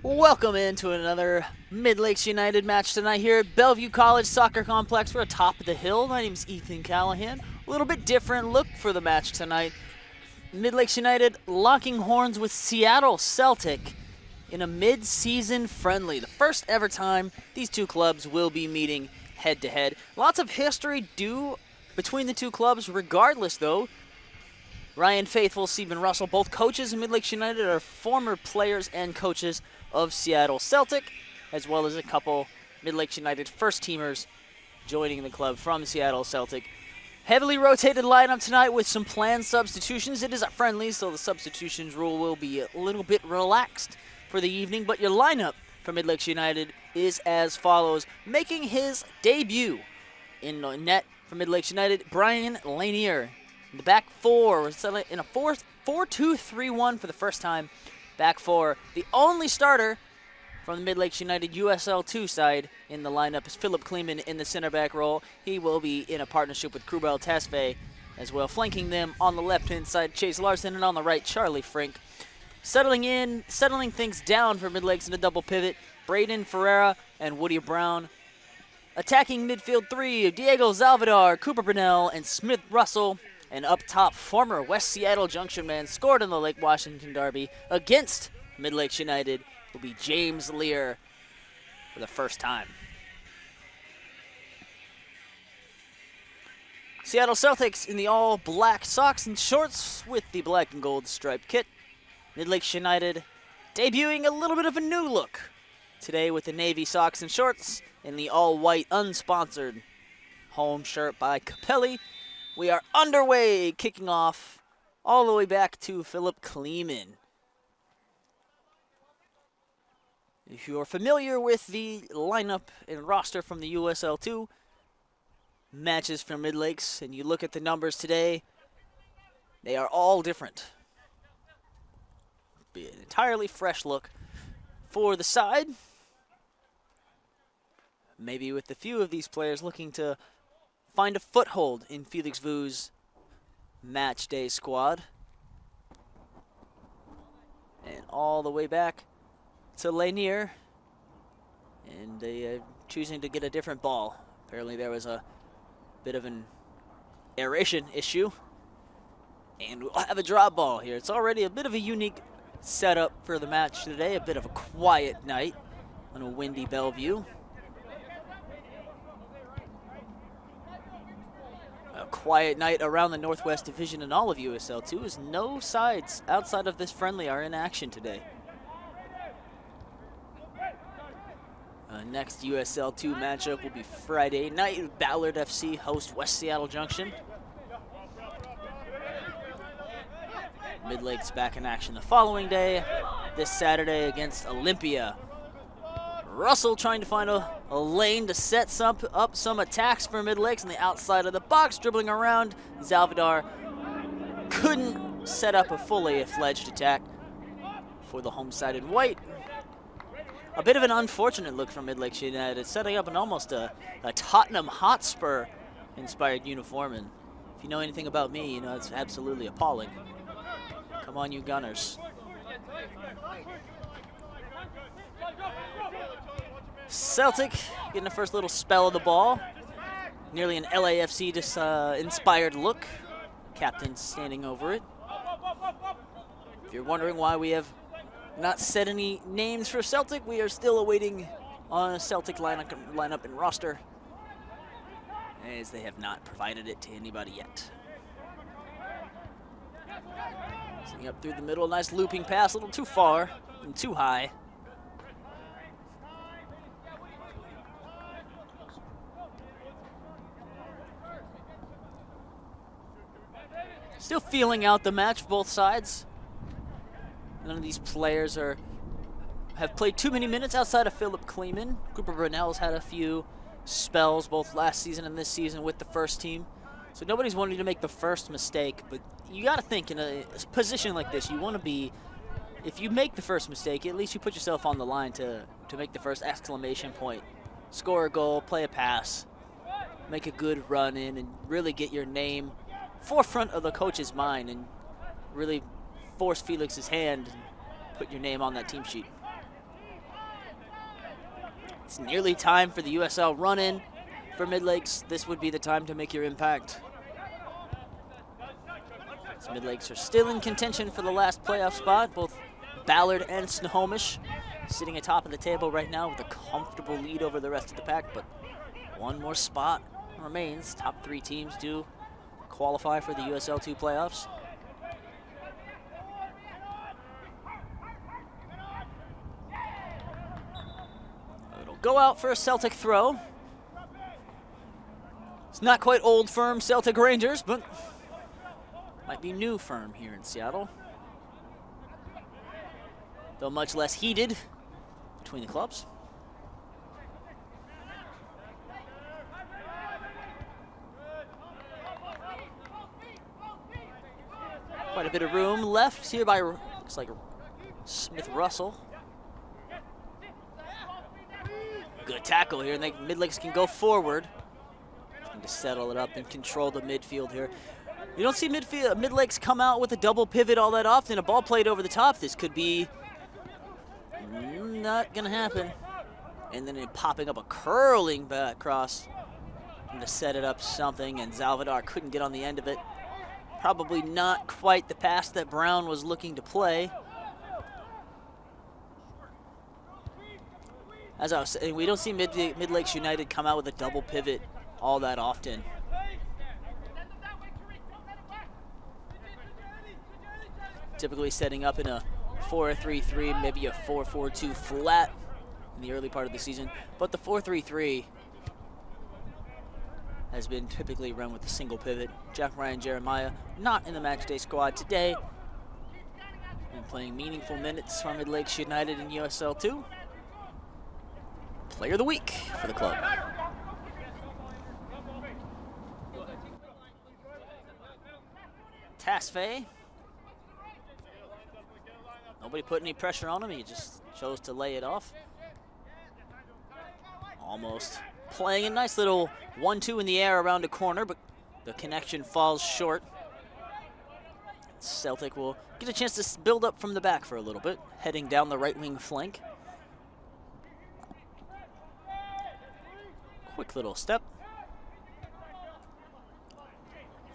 Welcome into another Midlakes United match tonight here at Bellevue College Soccer Complex. We're atop of the hill. My name is Ethan Callahan. A little bit different look for the match tonight. Midlakes United locking horns with Seattle Celtic in a mid-season friendly. The first ever time these two clubs will be meeting head-to-head. Lots of history due between the two clubs. Regardless, though, Ryan Faithful, Stephen Russell, both coaches in Midlakes United, are former players and coaches of Seattle Celtic, as well as a couple Midlakes United first-teamers joining the club from Seattle Celtic. Heavily rotated lineup tonight with some planned substitutions. It is a friendly, so the substitutions rule will be a little bit relaxed for the evening, but your lineup for Midlakes United is as follows. Making his debut in net for Midlakes United, Brian Lanier. In the back four, we're in a 4-2-3-1 for the first time. Back four. The only starter from the Midlakes United USL2 side in the lineup is Philip Kleeman in the center back role. He will be in a partnership with Krubel Tasve as well. Flanking them on the left-hand side, Chase Larson, and on the right, Charlie Frink. Settling things down for Midlakes in a double pivot, Braden Ferreira and Woody Brown. Attacking midfield three, Diego Salvador, Cooper Brunell, and Smith Russell. And up top, former West Seattle Junction man scored in the Lake Washington derby against Midlakes United will be James Lear for the first time. Seattle Celtics in the all-black socks and shorts with the black and gold striped kit. Midlakes United debuting a little bit of a new look today with the navy socks and shorts in the all-white unsponsored home shirt by Capelli. We are underway, kicking off all the way back to Philip Kleeman. If you are familiar with the lineup and roster from the USL2 matches from Midlakes, and you look at the numbers today, they are all different. It'll be an entirely fresh look for the side. Maybe with a few of these players looking to find a foothold in Felix Vu's match day squad. And all the way back to Lanier. And choosing to get a different ball. Apparently there was a bit of an aeration issue. And we'll have a drop ball here. It's already a bit of a unique setup for the match today. A bit of a quiet night on a windy Bellevue. A quiet night around the Northwest Division and all of USL2 as no sides outside of this friendly are in action today. Next USL2 matchup will be Friday night. Ballard FC host West Seattle Junction. Midlakes back in action the following day, this Saturday against Olympia. Russell trying to find a lane to set up some attacks for Midlakes on the outside of the box, dribbling around. Salvador couldn't set up a fully fledged attack for the home side in white. A bit of an unfortunate look from Midlakes United, setting up almost a Tottenham Hotspur inspired uniform. And if you know anything about me, you know it's absolutely appalling. Come on, you Gunners. Celtic getting the first little spell of the ball. Nearly an LAFC inspired look. Captain standing over it. If you're wondering why we have not set any names for Celtic, we are still awaiting on a Celtic lineup and roster, as they have not provided it to anybody yet. Sitting up through the middle, nice looping pass, a little too far and too high. Still feeling out the match, both sides. None of these players have played too many minutes outside of Philip Kleeman. Cooper Brunell's had a few spells both last season and this season with the first team. So nobody's wanting to make the first mistake, but you got to think in a position like this, you want to be, if you make the first mistake, at least you put yourself on the line to make the first exclamation point. Score a goal, play a pass, make a good run in, and really get your name forefront of the coach's mind and really force Felix's hand and put your name on that team sheet. It's nearly time for the USL run-in for Midlakes. This would be the time to make your impact. So Midlakes are still in contention for the last playoff spot. Both Ballard and Snohomish sitting atop of the table right now with a comfortable lead over the rest of the pack, but one more spot remains. Top 3 teams do qualify for the USL 2 playoffs. It'll go out for a Celtic throw. It's not quite old firm Celtic Rangers, but might be new firm here in Seattle. Though much less heated between the clubs. Quite a bit of room left here by, looks like Smith Russell. Good tackle here, and Midlakes can go forward. Trying to settle it up and control the midfield here. You don't see Midlakes come out with a double pivot all that often. A ball played over the top. This could be not gonna happen. And then popping up a curling back cross to set it up something, and Salvador couldn't get on the end of it. Probably not quite the pass that Brown was looking to play. As I was saying, we don't see Midlakes United come out with a double pivot all that often. Typically setting up in a 4-3-3, maybe a 4-4-2 flat in the early part of the season. But the 4-3-3 has been typically run with a single pivot. Jack Ryan Jeremiah not in the matchday squad today. Been playing meaningful minutes for Midlakes United in USL 2. Player of the week for the club. Tasfay. Nobody put any pressure on him. He just chose to lay it off. Almost playing a nice little 1-2 in the air around a corner, but the connection falls short. Celtic will get a chance to build up from the back for a little bit, heading down the right wing flank. Quick little step.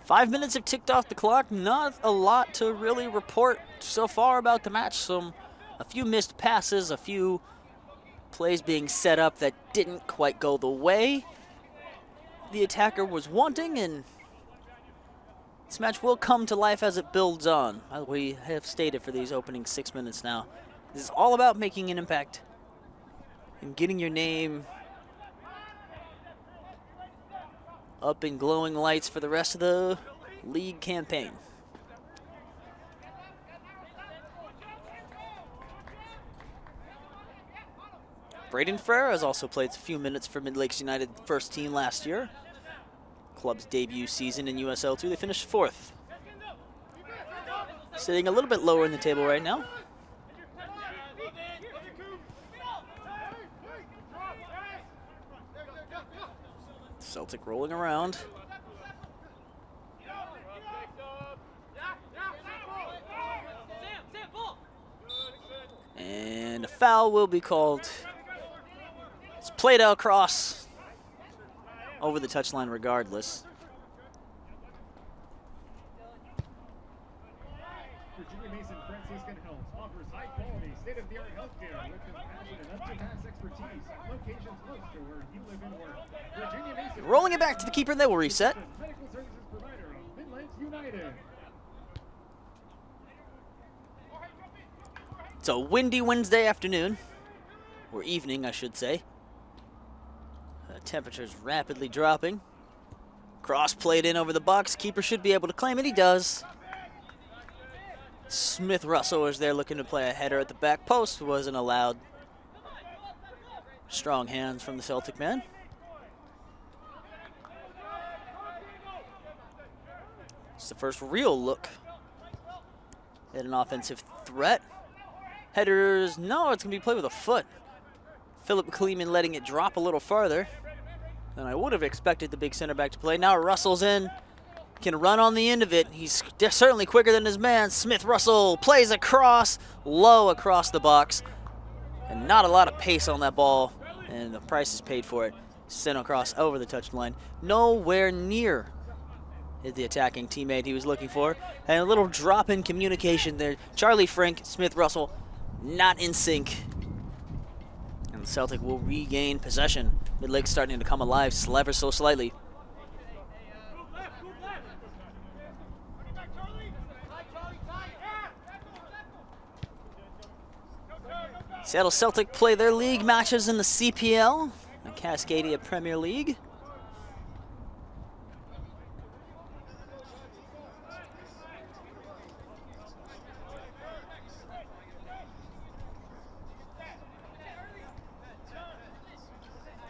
5 minutes have ticked off the clock. Not a lot to really report so far about the match. A few missed passes, a few plays being set up that didn't quite go the way the attacker was wanting, and this match will come to life as it builds on. We have stated for these opening 6 minutes now, this is all about making an impact and getting your name up in glowing lights for the rest of the league campaign. Braden Frere has also played a few minutes for Midlakes United first team last year. Club's debut season in USL 2, they finished 4th. Sitting a little bit lower in the table right now. Celtic rolling around. And a foul will be called. It's played out across over the touchline regardless. Rolling it back to the keeper, and they will reset. It's a windy Wednesday afternoon, or evening, I should say. The temperature's rapidly dropping. Cross played in over the box. Keeper should be able to claim it. He does. Smith Russell was there looking to play a header at the back post. Wasn't allowed. Strong hands from the Celtic man. It's the first real look at an offensive threat. Headers, no, it's going to be played with a foot. Philip Kleeman letting it drop a little farther than I would have expected the big center back to play. Now Russell's in, can run on the end of it. He's certainly quicker than his man. Smith Russell plays across, low across the box. And not a lot of pace on that ball and the price is paid for it. Sent across over the touchline. Nowhere near the attacking teammate he was looking for. And a little drop in communication there. Charlie Frank, Smith Russell, not in sync. And Celtic will regain possession. Midlakes starting to come alive ever so slightly. Seattle Celtic play their league matches in the CPL, the Cascadia Premier League.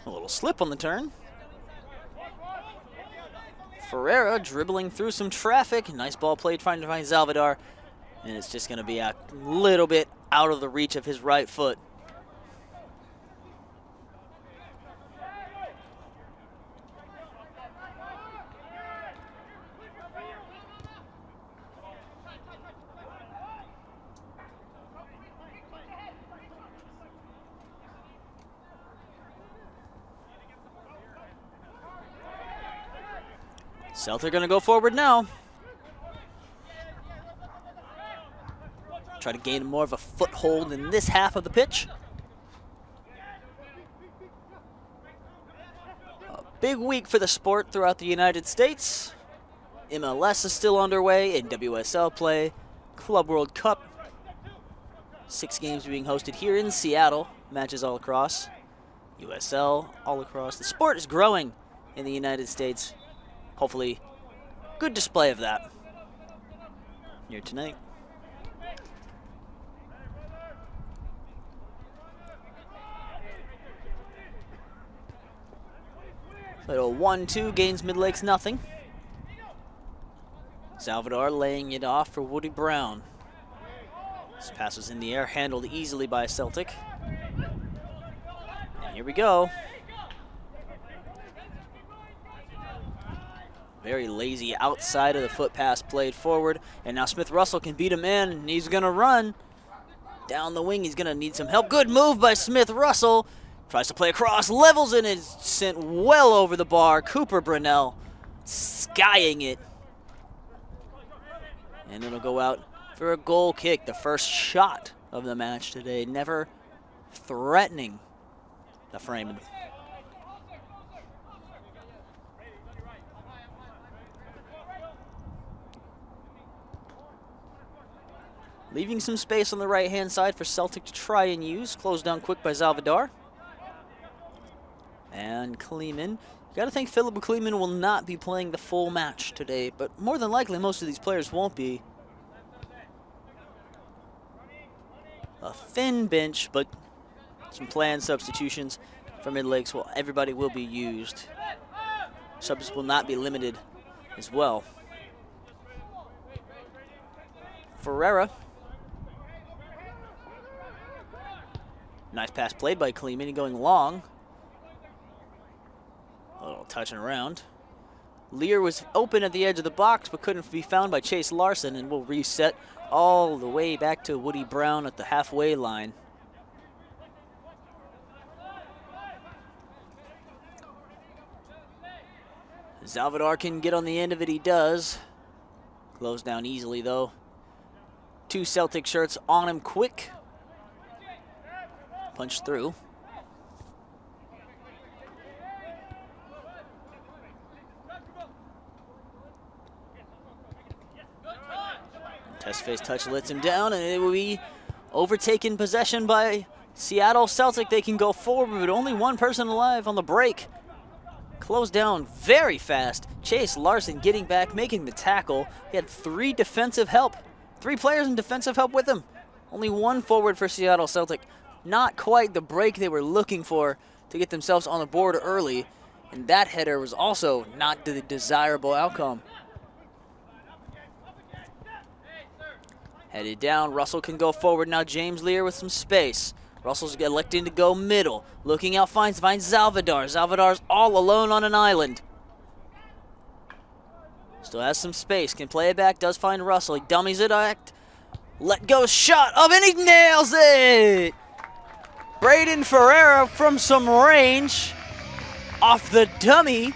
A little slip on the turn. Ferreira dribbling through some traffic. Nice ball played trying to find Salvador. And it's just going to be a little bit out of the reach of his right foot. Celtic going to go forward now. Try to gain more of a foothold in this half of the pitch. A big week for the sport throughout the United States. MLS is still underway in WSL play. Club World Cup. 6 games being hosted here in Seattle. Matches all across. USL all across. The sport is growing in the United States. Hopefully, good display of that here tonight. Little 1-2 gains Midlakes nothing. Salvador laying it off for Woody Brown. This pass was in the air, handled easily by Celtic. And here we go. Very lazy outside of the foot pass played forward. And now Smith Russell can beat him in, and he's going to run. Down the wing, he's going to need some help. Good move by Smith Russell. Tries to play across, levels it, and is sent well over the bar. Cooper Brunell skying it. And it'll go out for a goal kick. The first shot of the match today. Never threatening the frame. Leaving some space on the right-hand side for Celtic to try and use. Closed down quick by Salvador. And Kleeman. You got to think Philip Kleeman will not be playing the full match today, but more than likely most of these players won't be. A thin bench, but some planned substitutions for Midlakes. Well, everybody will be used. Subs will not be limited as well. Ferreira. Nice pass played by Kleeman, going long. A little touching around. Lear was open at the edge of the box, but couldn't be found by Chase Larson, and will reset all the way back to Woody Brown at the halfway line. Salvador can get on the end of it, he does. Closed down easily, though. 2 Celtic shirts on him quick. Punch through. Test face touch lets him down, and it will be overtaken possession by Seattle Celtic. They can go forward, but only one person alive on the break. Closed down very fast. Chase Larson getting back, making the tackle. He had 3 defensive help. 3 players in defensive help with him. Only 1 forward for Seattle Celtic. Not quite the break they were looking for to get themselves on the board early. And that header was also not the desirable outcome. Headed down, Russell can go forward now. James Lear with some space. Russell's electing to go middle. Looking out, finds Salvador. Salvador's all alone on an island. Still has some space, can play it back, does find Russell. He dummies it, let go, shot up, and he nails it! Braden Ferreira from some range. Off the dummy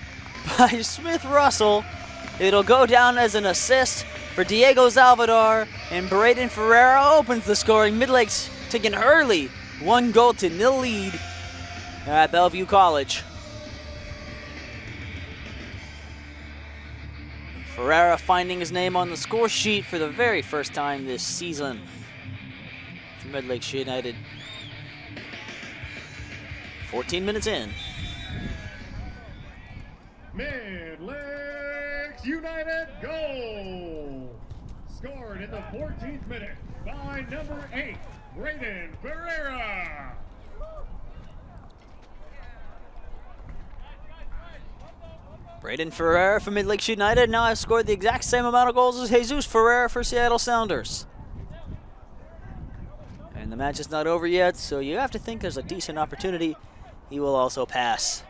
by Smith Russell. It'll go down as an assist for Diego Salvador, and Braden Ferreira opens the scoring. Midlakes taking early 1-0 lead at Bellevue College. Ferreira finding his name on the score sheet for the very first time this season for Midlakes United. 14 minutes in. Midlakes United goal! Scored in the 14th minute by number 8, Braden Ferreira. Braden Ferreira for Midlakes United now has scored the exact same amount of goals as Jesus Ferreira for Seattle Sounders. And the match is not over yet, so you have to think there's a decent opportunity. He will also pass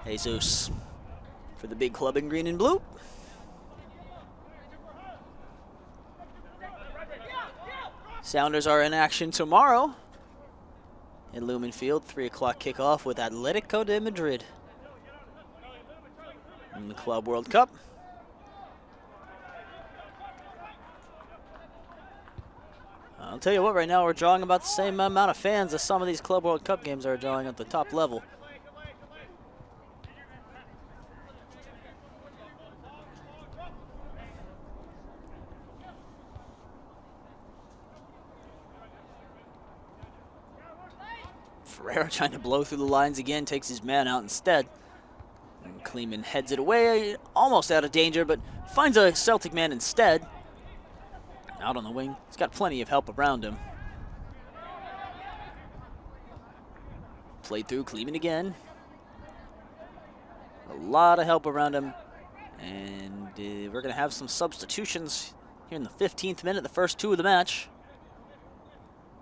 Jesus for the big club in green and blue. Sounders are in action tomorrow in Lumen Field, 3 o'clock kickoff with Atletico de Madrid in the Club World Cup. I'll tell you what, right now we're drawing about the same amount of fans as some of these Club World Cup games are drawing at the top level. Ferreira trying to blow through the lines again, takes his man out instead. And Kleeman heads it away, almost out of danger, but finds a Celtic man instead. Out on the wing, he's got plenty of help around him. Played through, Kleeman again. A lot of help around him. And we're going to have some substitutions here in the 15th minute, the first 2 of the match.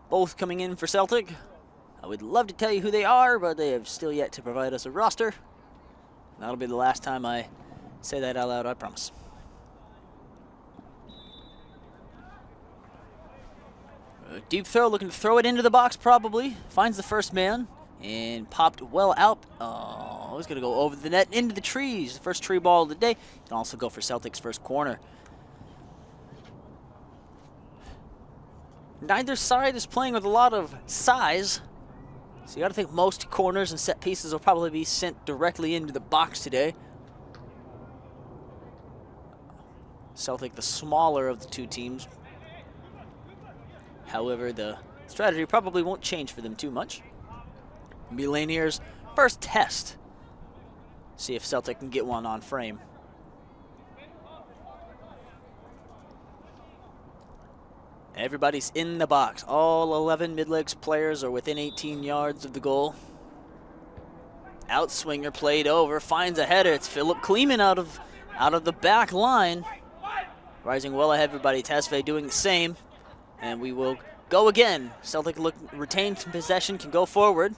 Both coming in for Celtic. I would love to tell you who they are, but they have still yet to provide us a roster. That'll be the last time I say that out loud, I promise. A deep throw, looking to throw it into the box probably. Finds the first man and popped well out. Oh, he's going to go over the net into the trees. The first tree ball of the day. Can also go for Celtic's first corner. Neither side is playing with a lot of size. So you got to think most corners and set pieces will probably be sent directly into the box today. Celtic, the smaller of the two teams. However, the strategy probably won't change for them too much. It'll be Lanier's first test. See if Celtic can get one on frame. Everybody's in the box. All 11 Midlakes players are within 18 yards of the goal. Outswinger played over, finds a header. It's Philip Kleeman out of the back line. Rising well ahead, everybody. Tasve doing the same. And we will go again. Celtic retained possession, can go forward.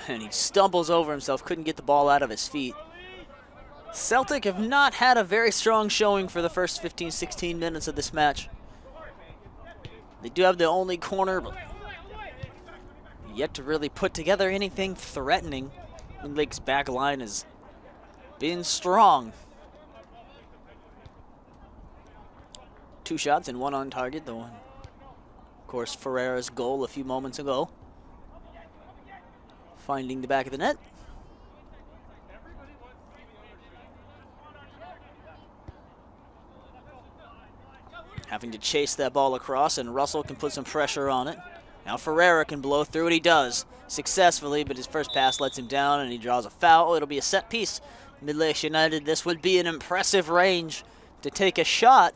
And he stumbles over himself, couldn't get the ball out of his feet. Celtic have not had a very strong showing for the first 15, 16 minutes of this match. They do have the only corner, but yet to really put together anything threatening. Midlake's back line has been strong. 2 shots and 1 on target. The one, of course, Ferreira's goal a few moments ago. Finding the back of the net. Having to chase that ball across, and Russell can put some pressure on it. Now Ferreira can blow through it. He does successfully, but his first pass lets him down, and he draws a foul. It'll be a set piece. Midlakes United, this would be an impressive range to take a shot.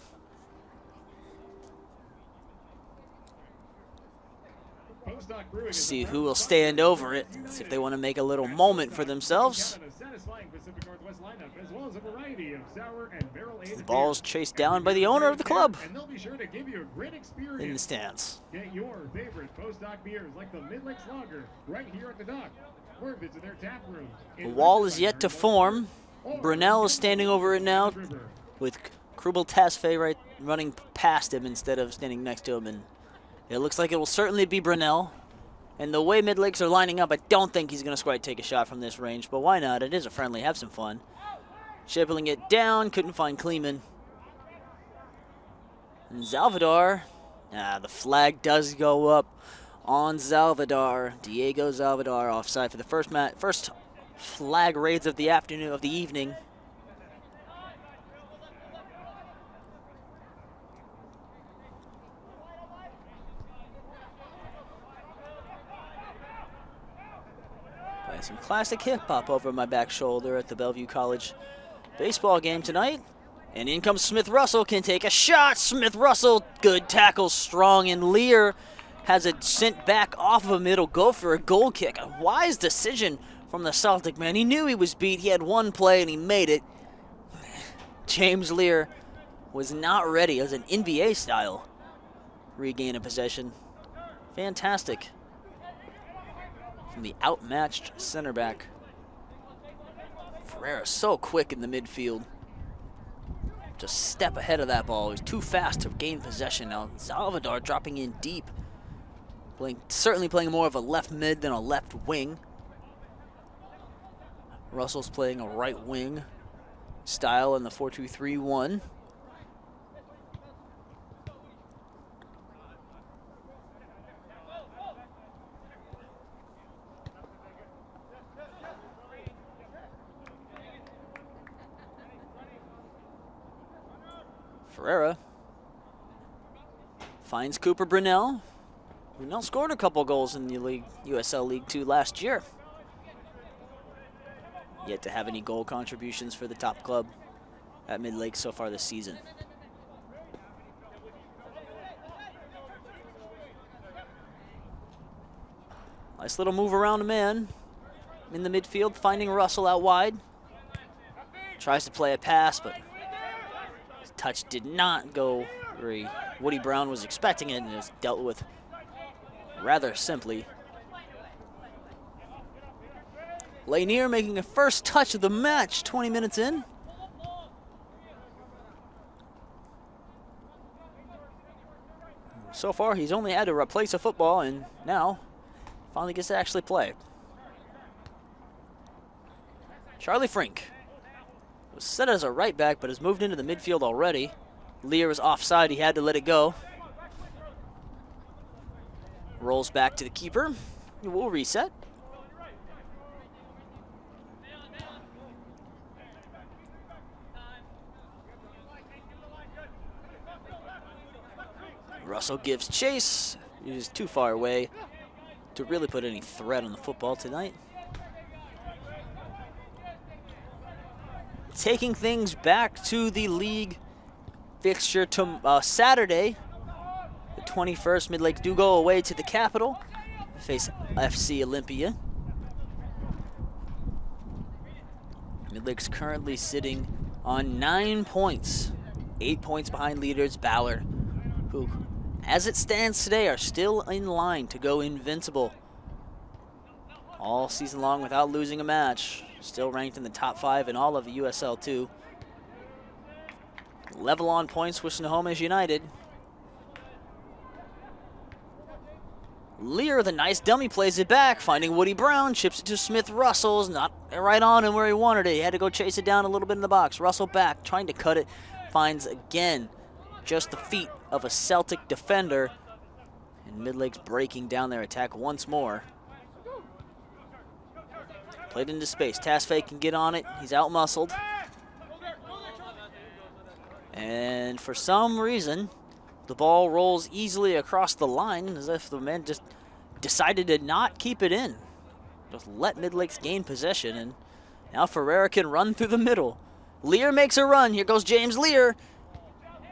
See who will stand over it. See if they want to make a little moment for themselves. The ball's chased down by the owner of the club in the stands. Get your favorite post-dock beers like the Midlakes Lager right here at the dock, or visit their tap room. The wall is yet to form. Brunel is standing over it now with Krubel Tasfe running past him instead of standing next to him and It looks like it will certainly be Brunel. And the way Midlakes are lining up, I don't think he's going to quite take a shot from this range, but why not? It is a friendly. Have some fun. Shipping it down. Couldn't find Kleeman. And Salvador. The flag does go up on Salvador. Diego Salvador offside for the first flag raids of the evening. Playing some classic hip-hop over my back shoulder at the Bellevue College baseball game tonight. And in comes Smith Russell, can take a shot. Smith Russell, good tackle, strong, and Lear has it sent back off of him. It'll go for a goal kick. A wise decision from the Celtic man. He knew he was beat. He had one play and he made it. James Lear was not ready as an NBA style regain of possession. Fantastic from the outmatched center back. Ferreira so quick in the midfield. Just step ahead of that ball. He's too fast to gain possession. Now Salvador dropping in deep. Certainly playing more of a left mid than a left wing. Russell's playing a right wing style in the 4-2-3-1. Ferreira finds Cooper Brunel. Brunel scored a couple goals in the USL League 2 last year. Yet to have any goal contributions for the top club at Midlakes so far this season. Nice little move around a man in the midfield, finding Russell out wide. Tries to play a pass, but his touch did not go where Woody Brown was expecting it, and it was dealt with rather simply. Lanier making a first touch of the match 20 minutes in. So far, he's only had to replace a football, and now finally gets to actually play. Charlie Frink was set as a right back, but has moved into the midfield already. Lear was offside. He had to let it go. Rolls back to the keeper. He will reset. Russell gives chase. He's too far away to really put any threat on the football tonight. Taking things back to the league fixture to Saturday, the 21st. Midlakes do go away to the capital, face FC Olympia. Midlakes currently sitting on 9 points, 8 points behind leaders Ballard, who, as it stands today, are still in line to go invincible all season long without losing a match. Still ranked in the top 5 in all of the USL 2. Level on points with Snohomish United. Lear, the nice dummy, plays it back, finding Woody Brown, chips it to Smith Russell's, not right on him where he wanted it. He had to go chase it down a little bit in the box. Russell back, trying to cut it, finds again just the feet of a Celtic defender, and Midlakes breaking down their attack once more. Played into space. Tasfaye can get on it. He's out-muscled. And for some reason, the ball rolls easily across the line as if the man just decided to not keep it in. Just let Midlakes gain possession, and now Ferreira can run through the middle. Lear makes a run. Here goes James Lear.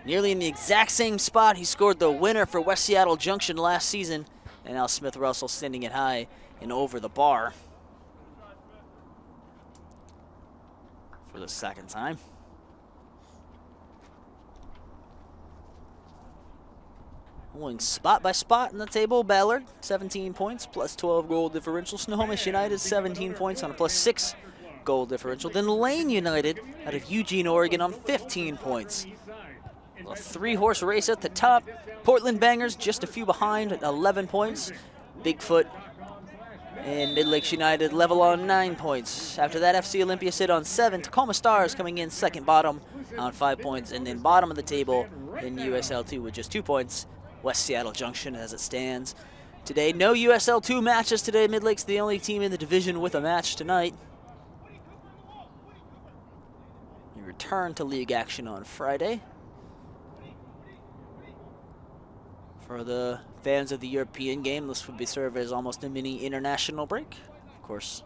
Nearly in the exact same spot he scored the winner for West Seattle Junction last season. And now Smith Russell sending it high and over the bar for the second time. Going spot by spot in the table, Ballard, 17 points, plus 12 goal differential. Snohomish United, 17 points on a plus 6 goal differential. Then Lane United out of Eugene, Oregon on 15 points. A 3-horse race at the top. Portland Bangers just a few behind at 11 points. Bigfoot and Midlakes United level on 9 points. After that, FC Olympia sit on 7. Tacoma Stars coming in second bottom on 5 points. And then bottom of the table in USL2 with just 2 points. West Seattle Junction as it stands. Today, no USL2 matches today. Midlakes the only team in the division with a match tonight. We return to league action on Friday. For the fans of the European game, this would be served as almost a mini international break. Of course,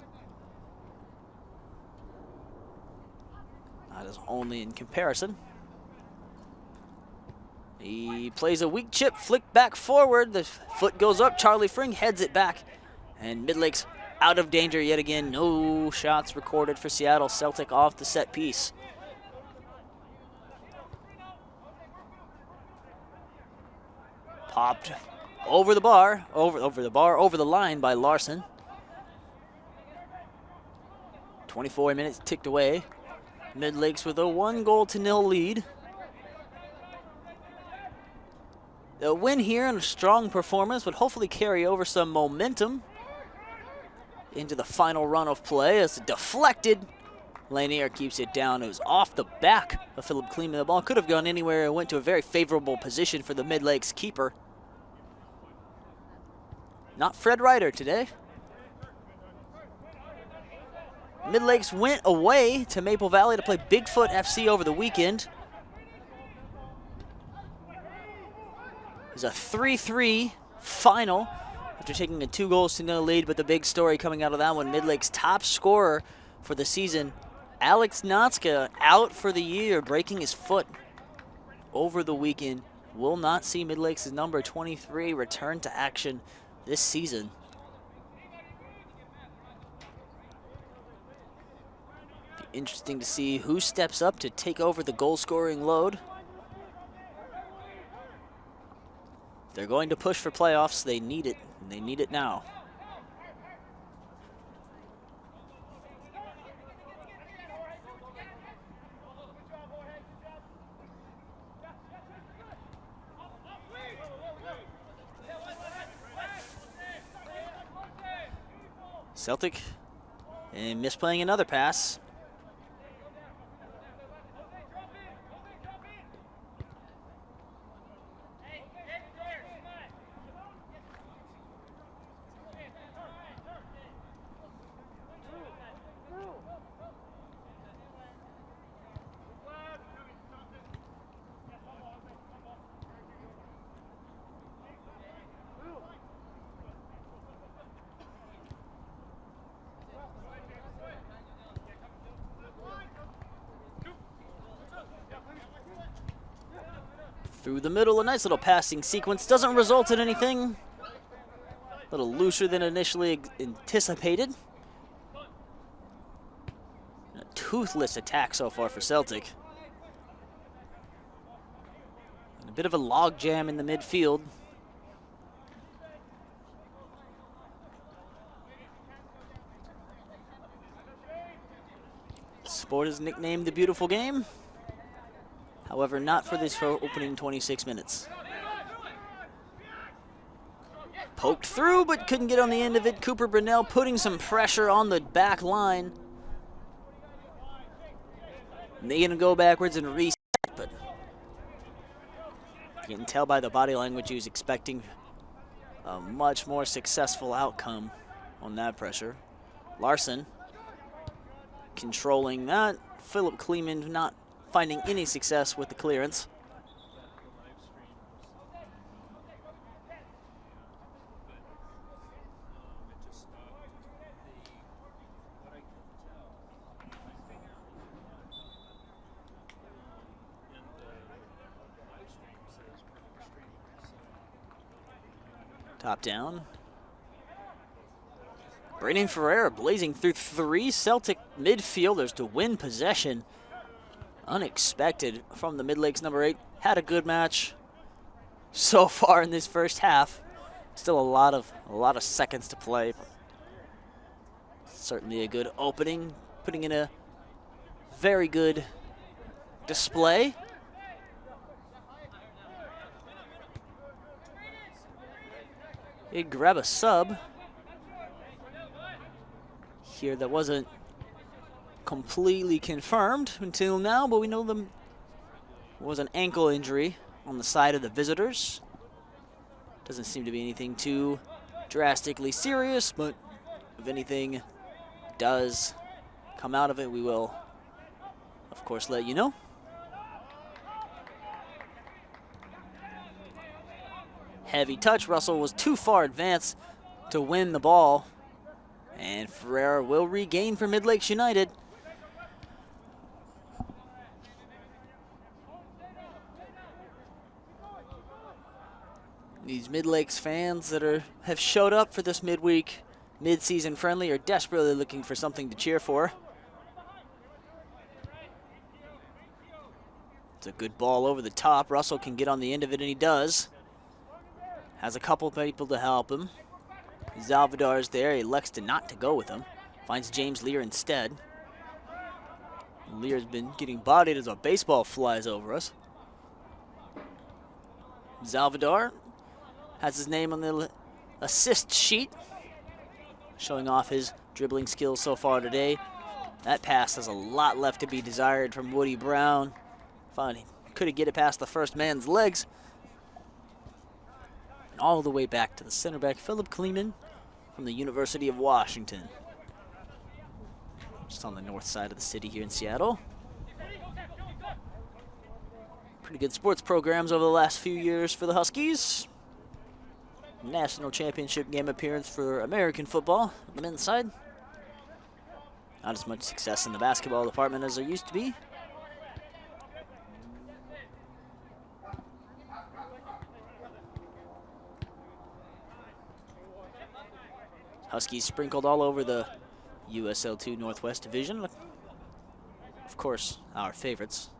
that is only in comparison. He plays a weak chip, flick back forward. The foot goes up. Charlie Fring heads it back. And Midlakes out of danger yet again. No shots recorded for Seattle. Celtic off the set piece. Popped over the bar, over the line by Larson. 24 minutes ticked away. Midlakes with a 1-0 lead. A win here and a strong performance would hopefully carry over some momentum into the final run of play as deflected. Lanier keeps it down. It was off the back of Philip Kleeman. The ball could have gone anywhere. It went to a very favorable position for the Midlakes keeper. Not Fred Ryder today. Midlakes went away to Maple Valley to play Bigfoot FC over the weekend. It was a 3-3 final after taking a 2-0 lead, but the big story coming out of that one, Midlakes' top scorer for the season, Alex Notska, out for the year, breaking his foot over the weekend. Will not see Midlakes' number 23 return to action this season. Be interesting to see who steps up to take over the goal-scoring load. If they're going to push for playoffs, they need it, and they need it now. Celtic and misplaying another pass. Through the middle, a nice little passing sequence. Doesn't result in anything. A little looser than initially anticipated. A toothless attack so far for Celtic. And a bit of a log jam in the midfield. Sport is nicknamed the Beautiful Game. However, not for this opening 26 minutes. Poked through, but couldn't get on the end of it. Cooper Brunell putting some pressure on the back line. And they're going to go backwards and reset, but you can tell by the body language he was expecting a much more successful outcome on that pressure. Larson controlling that. Philip Kleeman not finding any success with the clearance. Top down. Brayden Ferreira blazing through 3 Celtic midfielders to win possession. Unexpected from the Midlakes number 8. Had a good match so far in this first half. Still a lot of seconds to play. Certainly a good opening, putting in a very good display. They grab a sub here that wasn't completely confirmed until now, but we know them was an ankle injury on the side of the visitors. Doesn't seem to be anything too drastically serious, but if anything does come out of it, we will, of course, let you know. Heavy touch. Russell was too far advanced to win the ball. And Ferreira will regain for Midlakes United. These Midlakes fans that have showed up for this mid-season friendly are desperately looking for something to cheer for. It's a good ball over the top. Russell can get on the end of it, and he does. Has a couple people to help him. Zalvadar's there. He elects not to go with him. Finds James Lear instead. Lear's been getting bodied as a baseball flies over us. Zalvadar has his name on the assist sheet, showing off his dribbling skills so far today. That pass has a lot left to be desired from Woody Brown. Finally, couldn't get it past the first man's legs. And all the way back to the center back, Philip Kleeman from the University of Washington. Just on the north side of the city here in Seattle. Pretty good sports programs over the last few years for the Huskies. National championship game appearance for American football on the men's side. Not as much success in the basketball department as there used to be. Huskies sprinkled all over the USL2 Northwest Division. Of course, our favorites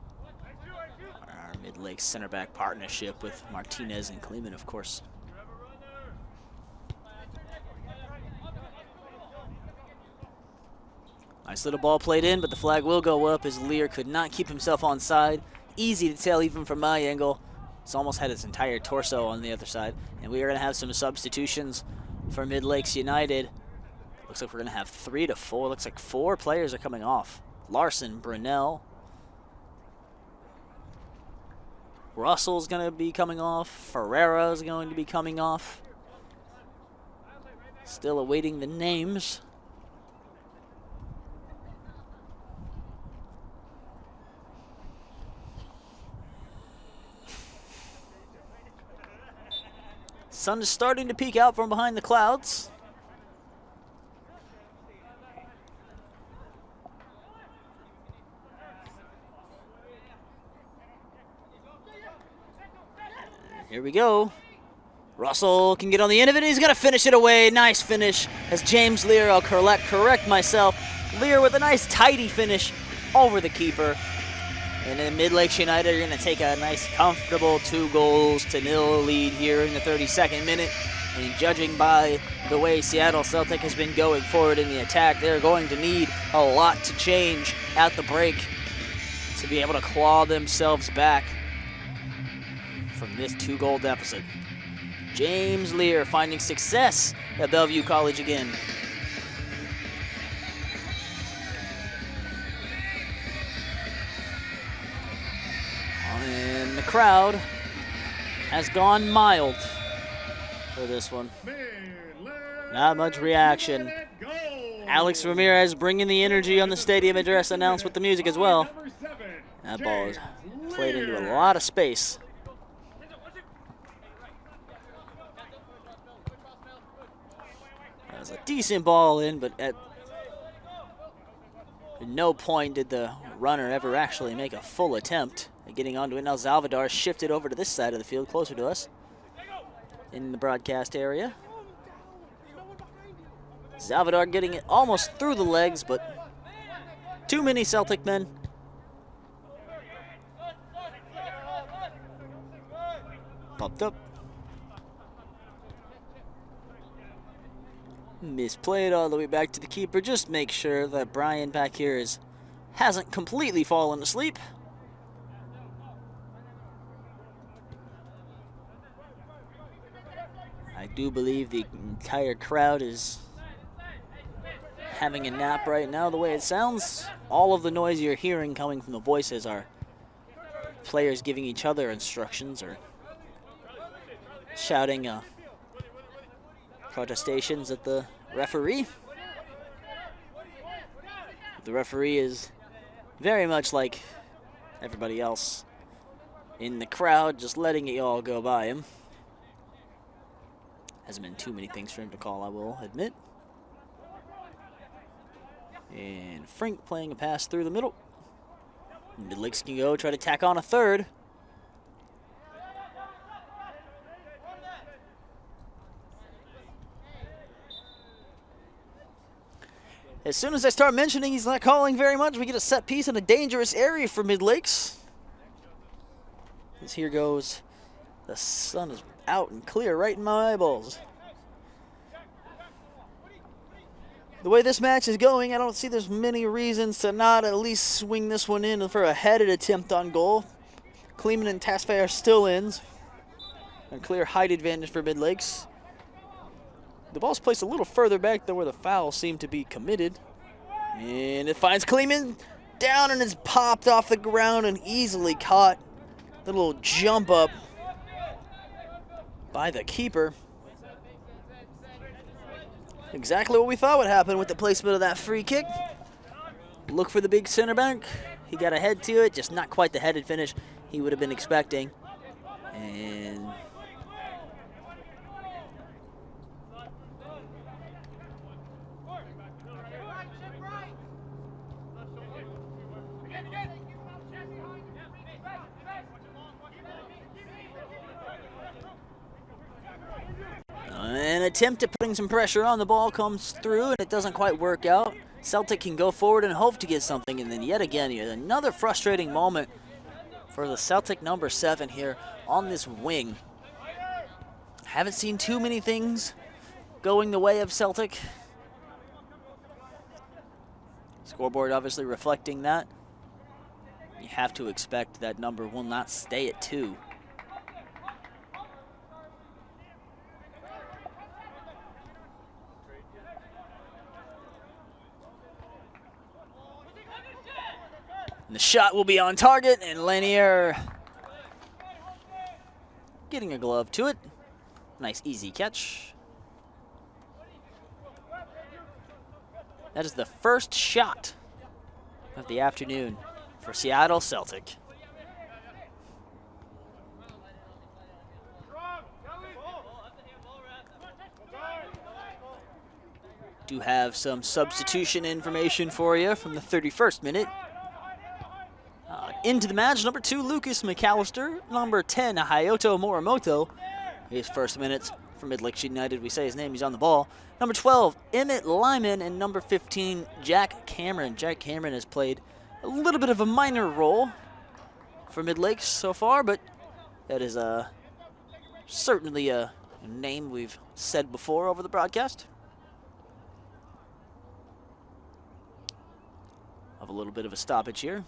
are our Midlakes center back partnership with Martinez and Kleeman, of course. Nice little ball played in, but the flag will go up as Lear could not keep himself onside. Easy to tell even from my angle. He's almost had his entire torso on the other side. And we are going to have some substitutions for Midlakes United. Looks like we're going to have 3 to 4. Looks like 4 players are coming off. Larson, Brunel. Russell's going to be coming off. Ferreira is going to be coming off. Still awaiting the names. Sun is starting to peek out from behind the clouds. Here we go. Russell can get on the end of it. He's going to finish it away. Nice finish as James Lear, I'll correct myself. Lear with a nice tidy finish over the keeper. And then Midlakes United are going to take a nice comfortable 2-0 lead here in the 32nd minute. And judging by the way Seattle Celtic has been going forward in the attack, they're going to need a lot to change at the break to be able to claw themselves back from this 2-goal deficit. James Lear finding success at Bellevue College again. And the crowd has gone mild for this one. Not much reaction. Alex Ramirez bringing the energy on the stadium address announced with the music as well. That ball is played into a lot of space. That was a decent ball in, but at no point did the runner ever actually make a full attempt at getting onto it. Now Zalvadar shifted over to this side of the field, closer to us in the broadcast area. Zalvadar getting it almost through the legs, but too many Celtic men. Popped up. Misplayed all the way back to the keeper. Just make sure that Brian back here hasn't completely fallen asleep. I do believe the entire crowd is having a nap right now, the way it sounds. All of the noise you're hearing coming from the voices are players giving each other instructions or shouting protestations at the referee. The referee is very much like everybody else in the crowd, just letting it all go by him. Hasn't been too many things for him to call, I will admit. And Frink playing a pass through the middle. Midlakes can go try to tack on a third. As soon as I start mentioning he's not calling very much, we get a set piece in a dangerous area for Midlakes. As here goes, the sun is out and clear right in my eyeballs. The way this match is going, I don't see there's many reasons to not at least swing this one in for a headed attempt on goal. Kleeman and Tasfay are still ins. A clear height advantage for Midlakes. The ball's placed a little further back than where the foul seemed to be committed. And it finds Kleeman down and is popped off the ground and easily caught. The little jump up by the keeper. Exactly what we thought would happen with the placement of that free kick. Look for the big center back. He got a head to it, just not quite the headed finish he would have been expecting. And an attempt at putting some pressure on the ball comes through, and it doesn't quite work out. Celtic can go forward and hope to get something, and then yet again, another frustrating moment for the Celtic number 7 here on this wing. Haven't seen too many things going the way of Celtic. Scoreboard obviously reflecting that. You have to expect that number will not stay at 2. And the shot will be on target, and Lanier getting a glove to it. Nice, easy catch. That is the first shot of the afternoon for Seattle Celtic. Do have some substitution information for you from the 31st minute. Into the match, number 2, Lucas McAllister. Number 10, Hayato Morimoto. His first minutes for Midlakes United. We say his name, he's on the ball. Number 12, Emmett Lyman. And number 15, Jack Cameron. Jack Cameron has played a little bit of a minor role for Midlakes so far, but that is certainly a name we've said before over the broadcast. Have a little bit of a stoppage here.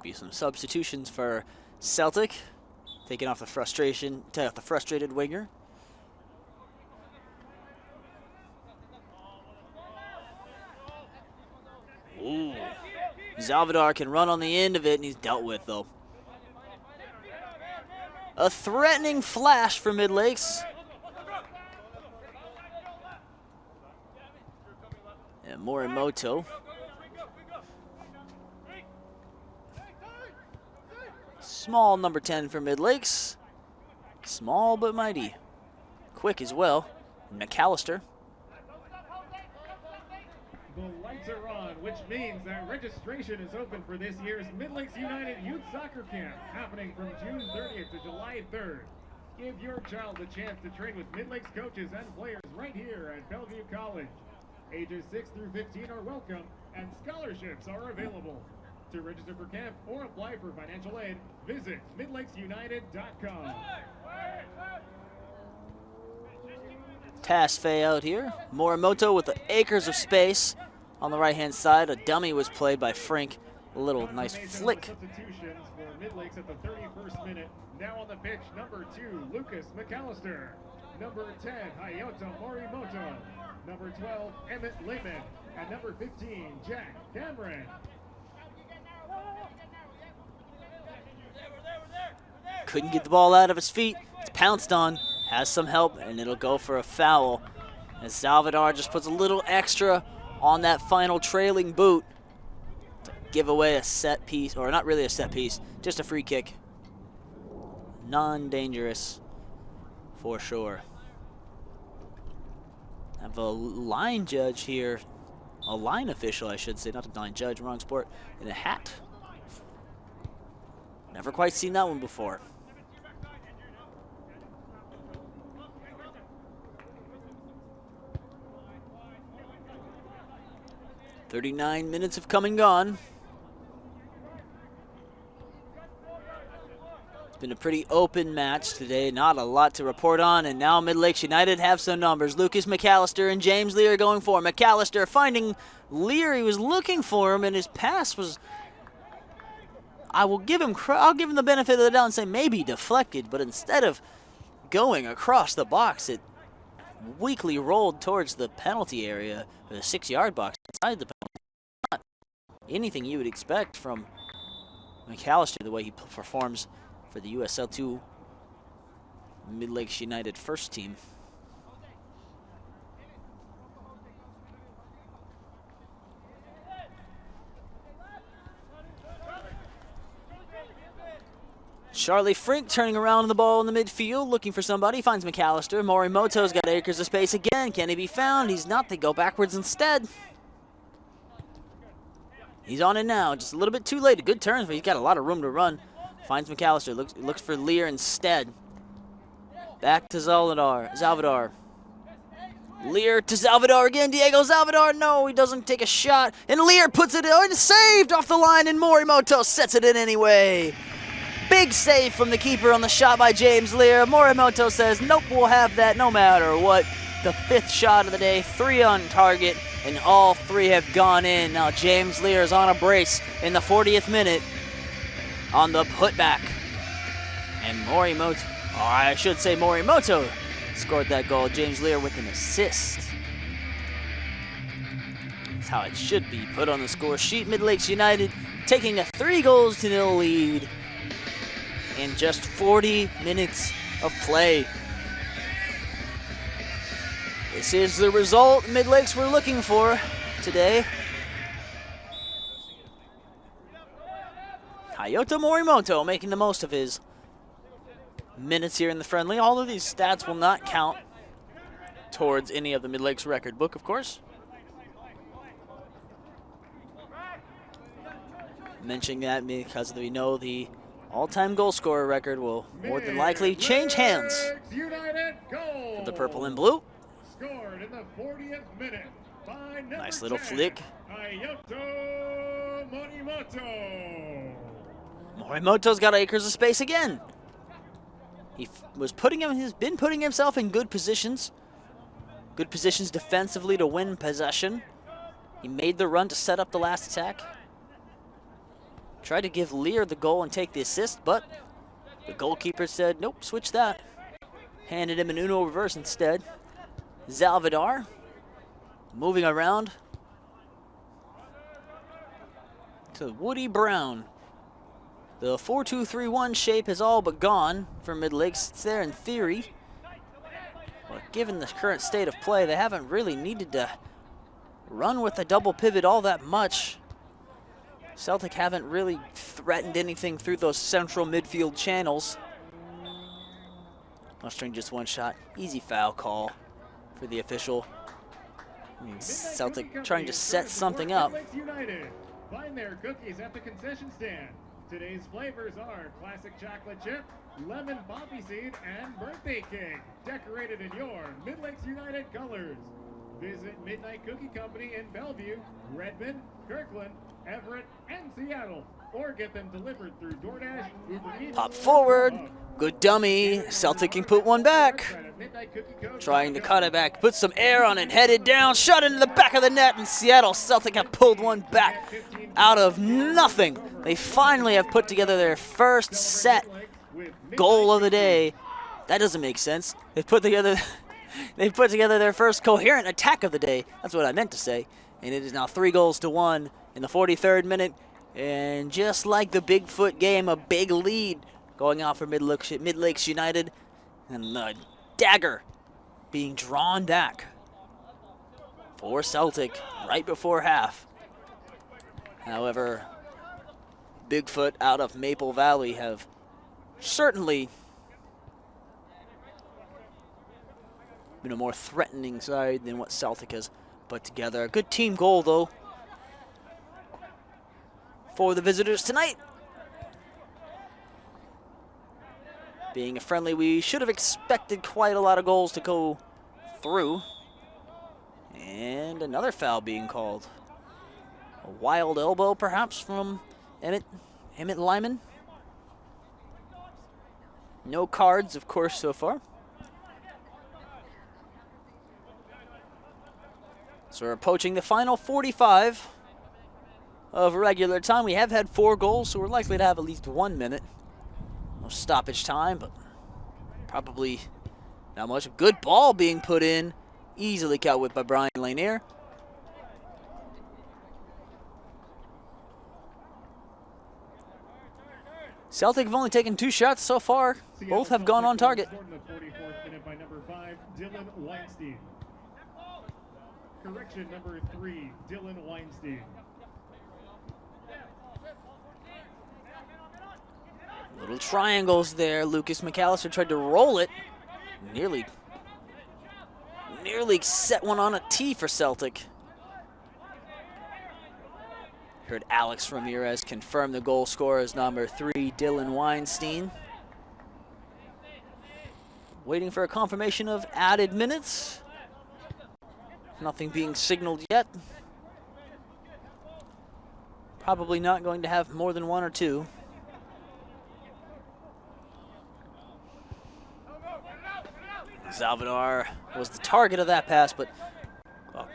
Be some substitutions for Celtic, taking off the frustrated winger. Ooh. Salvador can run on the end of it, and he's dealt with, though. A threatening flash for Midlakes. And Morimoto. Small number 10 for Midlakes. Small but mighty. Quick as well. McAllister. The lights are on, which means that registration is open for this year's Midlakes United Youth Soccer Camp, happening from June 30th to July 3rd. Give your child the chance to train with Midlakes coaches and players right here at Bellevue College. Ages 6 through 15 are welcome, and scholarships are available. To register for camp or apply for financial aid, visit midlakesunited.com. Tasfay out here. Morimoto with the acres of space on the right-hand side. A dummy was played by Frink A little nice flick. Substitutions for Midlakes at the 31st minute. Now on the pitch, number 2, Lucas McAllister. Number 10, Hayato Morimoto. Number 12, Emmett Lehman. And number 15, Jack Cameron. Couldn't get the ball out of his feet. It's pounced on, has some help, and it'll go for a foul. As Salvador just puts a little extra on that final trailing boot to give away a set piece, or not really a set piece, just a free kick. Non-dangerous for sure. Have a line judge here, a line official I should say, not a line judge, wrong sport, in a hat. Never quite seen that one before. "39 minutes have come and gone. It's been a pretty open match today, not a lot to report on, and now Midlakes United have some numbers. Lucas McAllister and James Lear going for him. McAllister finding Lear, he was looking for him, and his pass was, I'll give him the benefit of the doubt and say maybe deflected, but instead of going across the box, it weakly rolled towards the penalty area, or the 6-yard box inside the penalty. Not anything you would expect from McAllister, the way he performs for the USL 2 Midlakes United first team. Charlie Frink turning around the ball in the midfield, looking for somebody, finds McAllister. Morimoto's got acres of space again. Can he be found? He's not. They go backwards instead. He's on it now, just a little bit too late. A good turn, but he's got a lot of room to run. Finds McAllister, looks for Lear instead. Back to Salvador. Lear to Salvador again. Diego Salvador, no, he doesn't take a shot. And Lear puts it in, saved off the line, and Morimoto sets it in anyway. Big save from the keeper on the shot by James Lear. Morimoto says, nope, we'll have that no matter what. The 5th shot of the day, 3 on target, and all 3 have gone in. Now James Lear is on a brace in the 40th minute on the putback. And Morimoto scored that goal. James Lear with an assist. That's how it should be put on the score sheet. Midlakes United taking a 3-0 lead in just 40 minutes of play. This is the result Midlakes were looking for today. Hayato Morimoto making the most of his minutes here in the friendly. All of these stats will not count towards any of the Midlakes record book, of course. Mentioning that because we know the all-time goal scorer record will more than likely change hands for the purple and blue. Scored in the 40th minute by number Nice little 10, flick. Hayato Morimoto. Morimoto's got acres of space again. He has been putting himself in good positions defensively to win possession. He made the run to set up the last attack. Tried to give Lear the goal and take the assist, but the goalkeeper said, nope, switch that. Handed him an Uno reverse instead. Salvador moving around to Woody Brown. The 4-2-3-1 shape has all but gone for Midlakes. It's there in theory, but given the current state of play, they haven't really needed to run with a double pivot all that much. Celtic haven't really threatened anything through those central midfield channels. Mustering just one shot. Easy foul call for the official. Celtic trying to set something up. Find their cookies at the concession stand. Today's flavors are classic chocolate chip, lemon poppy seed, and birthday cake. Decorated in your Midlakes United colors. Visit Midnight Cookie Company in Bellevue, Redmond, Kirkland, Everett, and Seattle. or get them delivered through DoorDash, Uber Eats, Pop or forward. Grubhub. Good dummy. Celtic can put one back. Trying to cut it back. Put some air on it. Headed down. Shot into the back of the net. And Seattle Celtic have pulled one back out of nothing. They finally have put together their first set goal of the day. That doesn't make sense. They've put together their first coherent attack of the day. That's what I meant to say. And it is now 3-1 in the 43rd minute. And just like the Bigfoot game, a big lead going out for Midlakes United. And the dagger being drawn back for Celtic right before half. However, Bigfoot out of Maple Valley have certainly been a more threatening side than what Celtic has put together. A good team goal, though, for the visitors tonight. Being a friendly, we should have expected quite a lot of goals to go through. And another foul being called. A wild elbow, perhaps, from Emmett Lyman. No cards, of course, so far. So we're approaching the final 45 of regular time. We have had 4 goals, so we're likely to have at least 1 minute of stoppage time, but probably not much. A good ball being put in, easily caught with by Brian Lanier. Celtic have only taken 2 shots so far. Both have gone on target. Scored in the 44th minute by number 5, Dylan Weinstein. Correction, number 3, Dylan Weinstein. Little triangles there. Lucas McAllister tried to roll it. Nearly set one on a tee for Celtic. Heard Alex Ramirez confirm the goal scorer as number 3, Dylan Weinstein. Waiting for a confirmation of added minutes. Nothing being signaled yet. Probably not going to have more than 1 or 2. Salvador was the target of that pass, but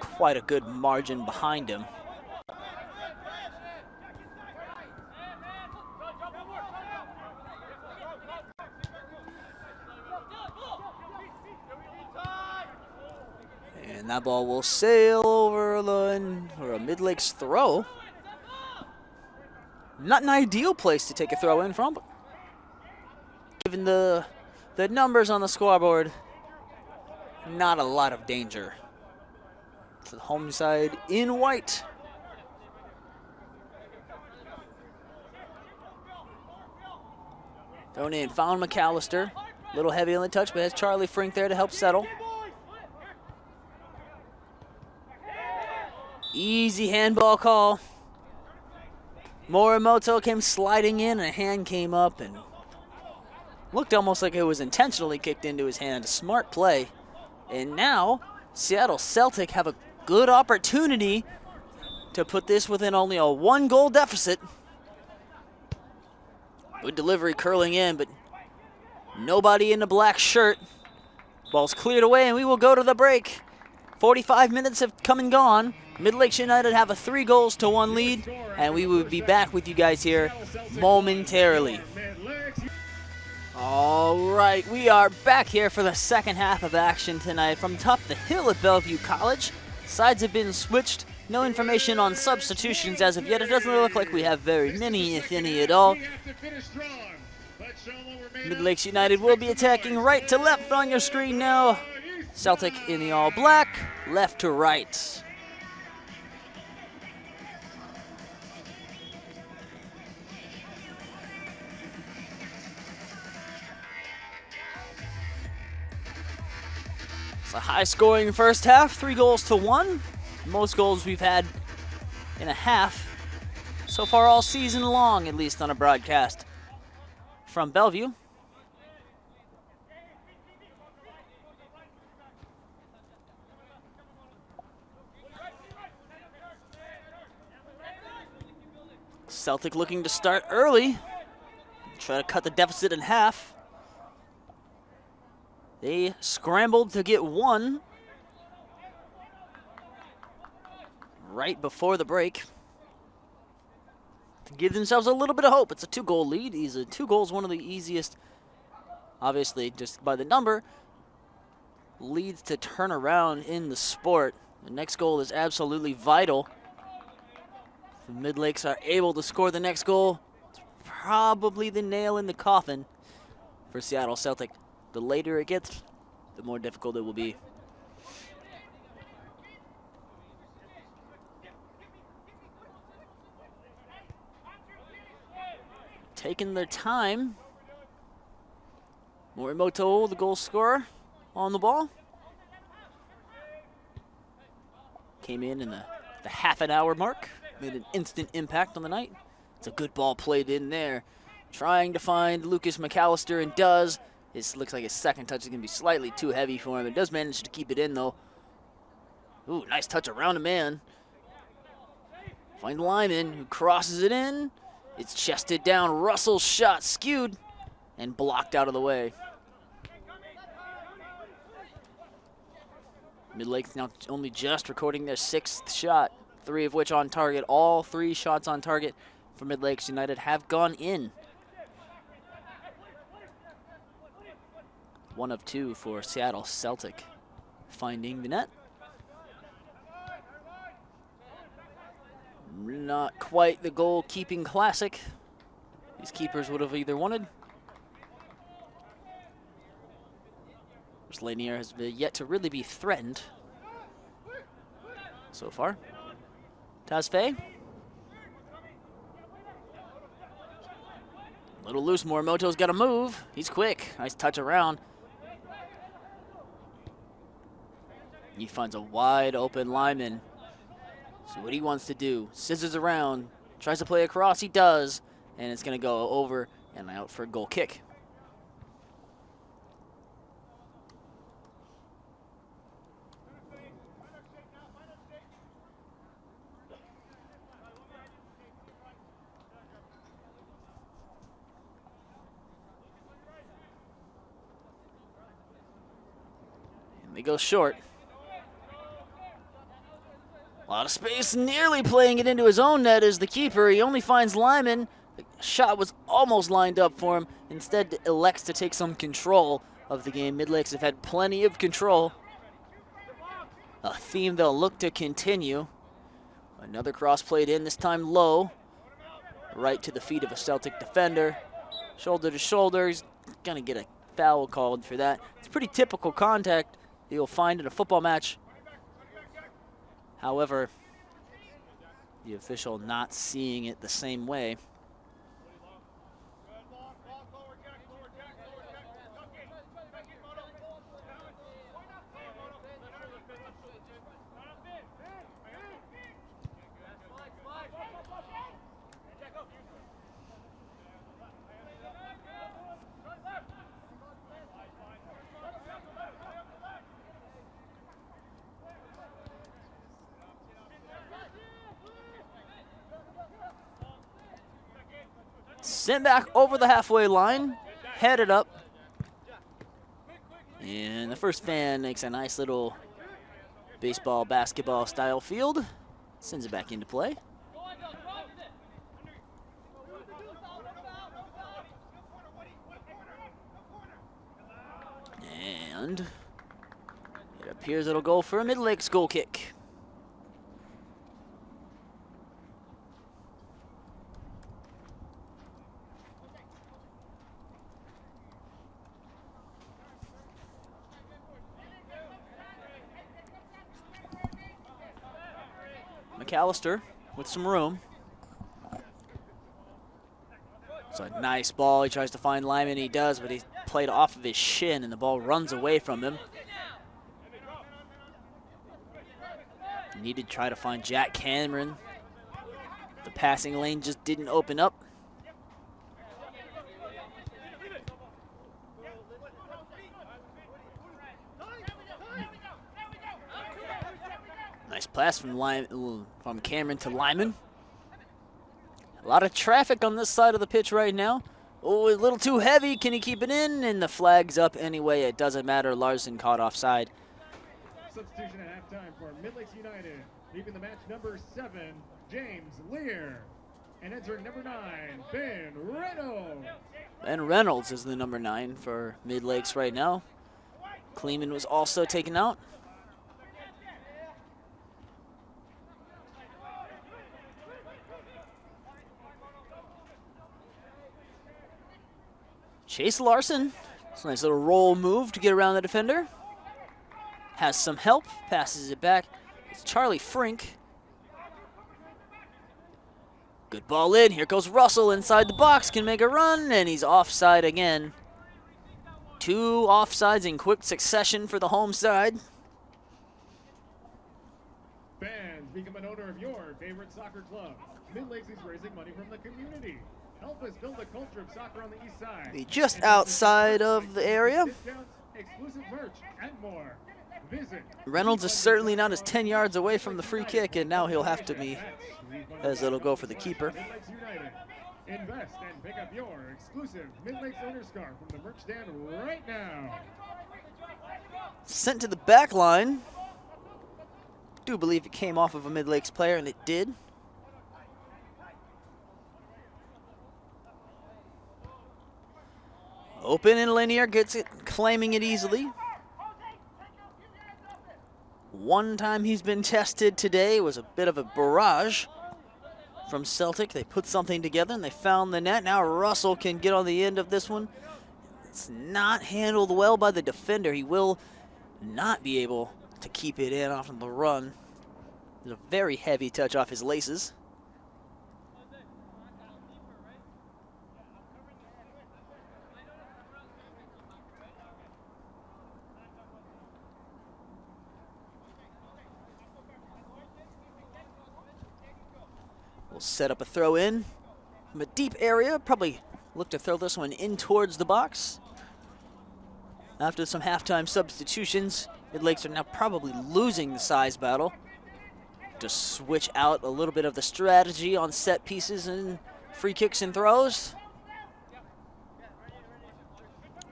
quite a good margin behind him. And that ball will sail over for a Midlakes throw. Not an ideal place to take a throw in from, but given the numbers on the scoreboard, not a lot of danger. To the home side in white. Thrown in, found McAllister. A little heavy on the touch, but has Charlie Frink there to help settle. Easy handball call. Morimoto came sliding in, and a hand came up and looked almost like it was intentionally kicked into his hand. A smart play. And now, Seattle Celtic have a good opportunity to put this within only a 1-goal deficit. Good delivery curling in, but nobody in the black shirt. Ball's cleared away, and we will go to the break. 45 minutes have come and gone. Midlakes United have a 3-1 lead, and we will be back with you guys here momentarily. All right, we are back here for the second half of action tonight from top of the hill at Bellevue College. Sides have been switched. No information on substitutions as of yet. It doesn't look like we have very many, if any at all. Midlakes United will be attacking right to left on your screen now. Celtic in the all black, left to right. It's a high-scoring first half, 3-1. Most goals we've had in a half so far all season long, at least on a broadcast from Bellevue. Celtic looking to start early. Try to cut the deficit in half. They scrambled to get one right before the break to give themselves a little bit of hope. It's a 2-goal lead. 2 goals, one of the easiest, obviously, just by the number, leads to turn around in the sport. The next goal is absolutely vital. If the Midlakes are able to score the next goal, it's probably the nail in the coffin for Seattle Celtic. The later it gets, the more difficult it will be. Taking their time. Morimoto, the goal scorer, on the ball. Came in the half an hour mark. Made an instant impact on the night. It's a good ball played in there. Trying to find Lucas McAllister, and does. This looks like his second touch is going to be slightly too heavy for him. It does manage to keep it in, though. Ooh, nice touch around a man. Find Lyman, who crosses it in. It's chested down. Russell's shot skewed and blocked out of the way. Midlakes now only just recording their 6th shot, 3 of which on target. All 3 shots on target for Midlakes United have gone in. 1 of 2 for Seattle Celtic finding the net. Not quite the goalkeeping classic these keepers would have either wanted. Lanier has yet to really be threatened so far. Tasfay. A little loose. Morimoto's got to move. He's quick. Nice touch around. He finds a wide open Lyman. So what he wants to do, scissors around, tries to play across, he does, and it's going to go over and out for a goal kick. And they go short. A lot of space, nearly playing it into his own net as the keeper. He only finds Lyman. The shot was almost lined up for him. Instead, elects to take some control of the game. Midlakes have had plenty of control. A theme they'll look to continue. Another cross played in, this time low. Right to the feet of a Celtic defender. Shoulder to shoulder. He's going to get a foul called for that. It's pretty typical contact you'll find in a football match. However, the official not seeing it the same way. Sent back over the halfway line, headed up. And the first fan makes a nice little baseball, basketball style field. Sends it back into play. And it appears it'll go for a Midlakes goal kick. McAllister with some room. It's a nice ball. He tries to find Lyman. He does, but he played off of his shin, and the ball runs away from him. He needed to try to find Jack Cameron. The passing lane just didn't open up. Nice pass from Cameron to Lyman. A lot of traffic on this side of the pitch right now. Oh, a little too heavy. Can he keep it in? And the flag's up anyway. It doesn't matter. Larson caught offside. Substitution at halftime for Midlakes United. Leaving the match number 7, James Lear. And entering number 9, Ben Reynolds. Ben Reynolds is the number 9 for Midlakes right now. Kleeman was also taken out. Chase Larson. It's a nice little roll move to get around the defender. Has some help. Passes it back. It's Charlie Frink. Good ball in. Here goes Russell inside the box. Can make a run, and he's offside again. 2 offsides in quick succession for the home side. Fans, become an owner of your favorite soccer club. Midlakes is raising money from the community. Help us build a culture of soccer on the east side. Just outside of the area. Discounts, exclusive merch, and more. Visit. Reynolds is certainly not as 10 yards away from the free kick, and now he'll have to be, as it'll go for the keeper. Midlakes United. Invest and pick up your exclusive Midlakes owner scarf from the merch stand right now. Sent to the back line. Do believe it came off of a Midlakes player, and it did. Open and linear, gets it, claiming it easily. One time he's been tested today was a bit of a barrage from Celtic. They put something together and they found the net. Now Russell can get on the end of this one. It's not handled well by the defender. He will not be able to keep it in off of the run. There's a very heavy touch off his laces. We'll set up a throw in from a deep area. Probably look to throw this one in towards the box. After some halftime substitutions, Midlakes are now probably losing the size battle. Just switch out a little bit of the strategy on set pieces and free kicks and throws.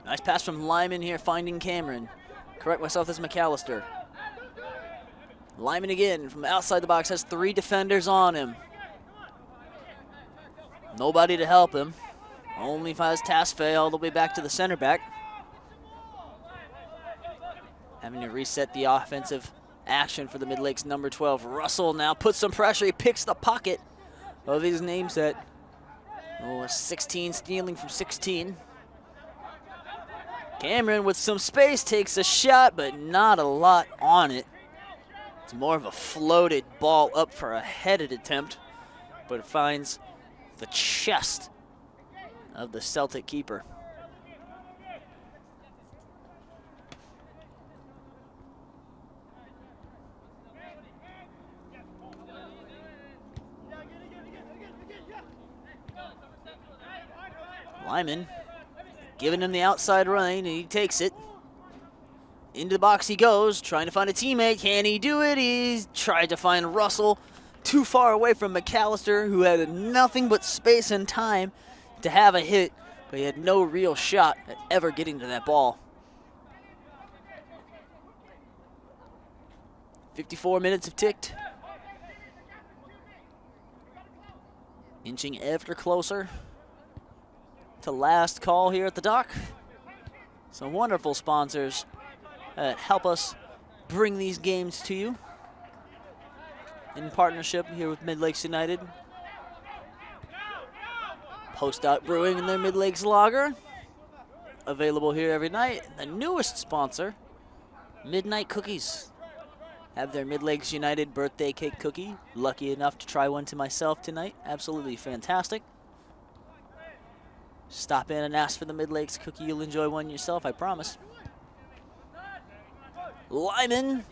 Nice pass from Lyman here, finding Cameron. Correct myself, this is McAllister. Lyman again from outside the box, has 3 defenders on him. Nobody to help him. Only Faz Tasfe all the way back to the center back. Having to reset the offensive action for the Midlakes number 12. Russell now puts some pressure. He picks the pocket of his nameset. Oh, a 16 stealing from 16. Cameron with some space takes a shot, but not a lot on it. It's more of a floated ball up for a headed attempt, but it finds the chest of the Celtic keeper. Lyman giving him the outside run, and he takes it. Into the box he goes, trying to find a teammate. Can he do it? He's tried to find Russell. Too far away from McAllister, who had nothing but space and time to have a hit, but he had no real shot at ever getting to that ball. 54 minutes have ticked. Inching ever closer to last call here at the dock. Some wonderful sponsors that help us bring these games to you in partnership here with Midlakes United. Post Out Brewing and their Midlakes Lager, available here every night. The newest sponsor, Midnight Cookies, have their Midlakes United birthday cake cookie. Lucky enough to try one to myself tonight. Absolutely fantastic. Stop in and ask for the Midlakes cookie. You'll enjoy one yourself, I promise. Lyman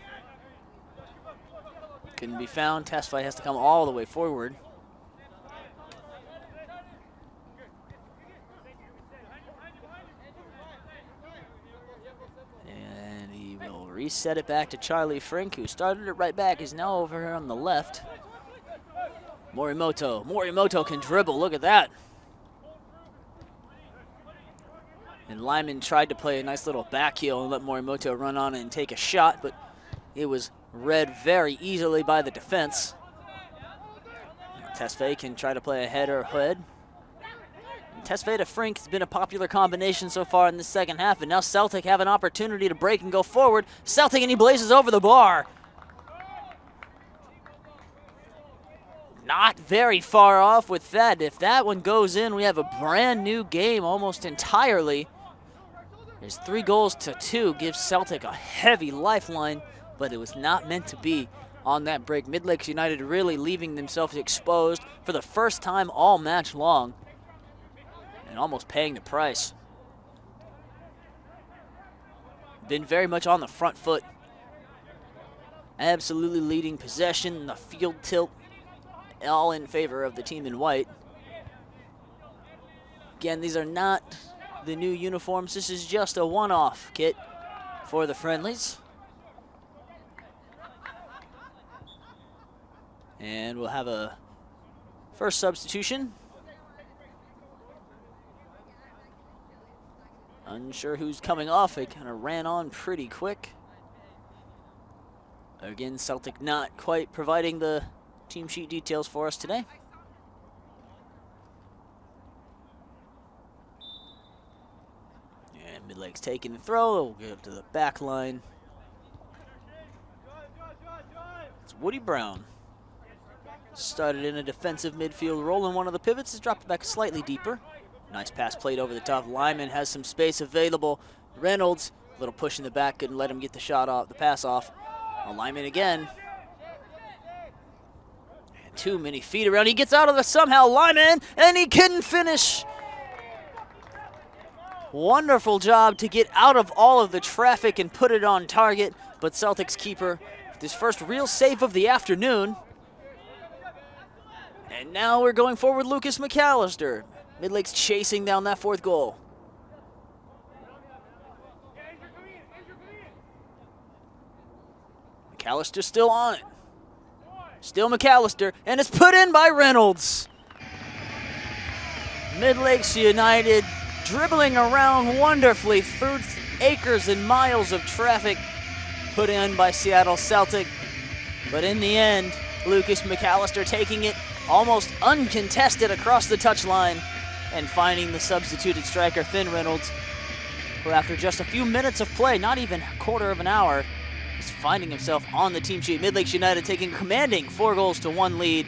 couldn't be found. Tasfai has to come all the way forward. And he will reset it back to Charlie Frink, who started it right back. He's now over here on the left. Morimoto can dribble. Look at that. And Lyman tried to play a nice little back heel and let Morimoto run on and take a shot, but it was read very easily by the defense. Tesfaye can try to play a header hood. Tesfaye to Frink has been a popular combination so far in the second half, and now Celtic have an opportunity to break and go forward. Celtic, and he blazes over the bar. Not very far off with that. If that one goes in, we have a brand new game almost entirely. There's 3-2, gives Celtic a heavy lifeline, but it was not meant to be on that break. Midlakes United really leaving themselves exposed for the first time all match long and almost paying the price. Been very much on the front foot. Absolutely leading possession, the field tilt, all in favor of the team in white. Again, these are not the new uniforms. This is just a one-off kit for the friendlies. And we'll have a first substitution. Unsure who's coming off. It kind of ran on pretty quick. Again, Celtic not quite providing the team sheet details for us today. And Midlakes taking the throw. We'll give to the back line. It's Woody Brown. Started in a defensive midfield role, and one of the pivots has dropped back slightly deeper. Nice pass played over the top. Lyman has some space available. Reynolds, a little push in the back, couldn't let him get the shot off, the pass off. Lyman again. And too many feet around. He gets out of it somehow, Lyman, and he couldn't finish. Wonderful job to get out of all of the traffic and put it on target, but Celtic's keeper with his first real save of the afternoon. And now we're going forward, Lucas McAllister. Midlakes chasing down that fourth goal. McAllister still on it. Still McAllister, and it's put in by Reynolds. Midlakes United dribbling around wonderfully through acres and miles of traffic, put in by Seattle Celtic. But in the end, Lucas McAllister taking it almost uncontested across the touchline and finding the substituted striker, Finn Reynolds, who after just a few minutes of play, not even a quarter of an hour, is finding himself on the team sheet. Midlakes United taking a commanding 4-1 lead,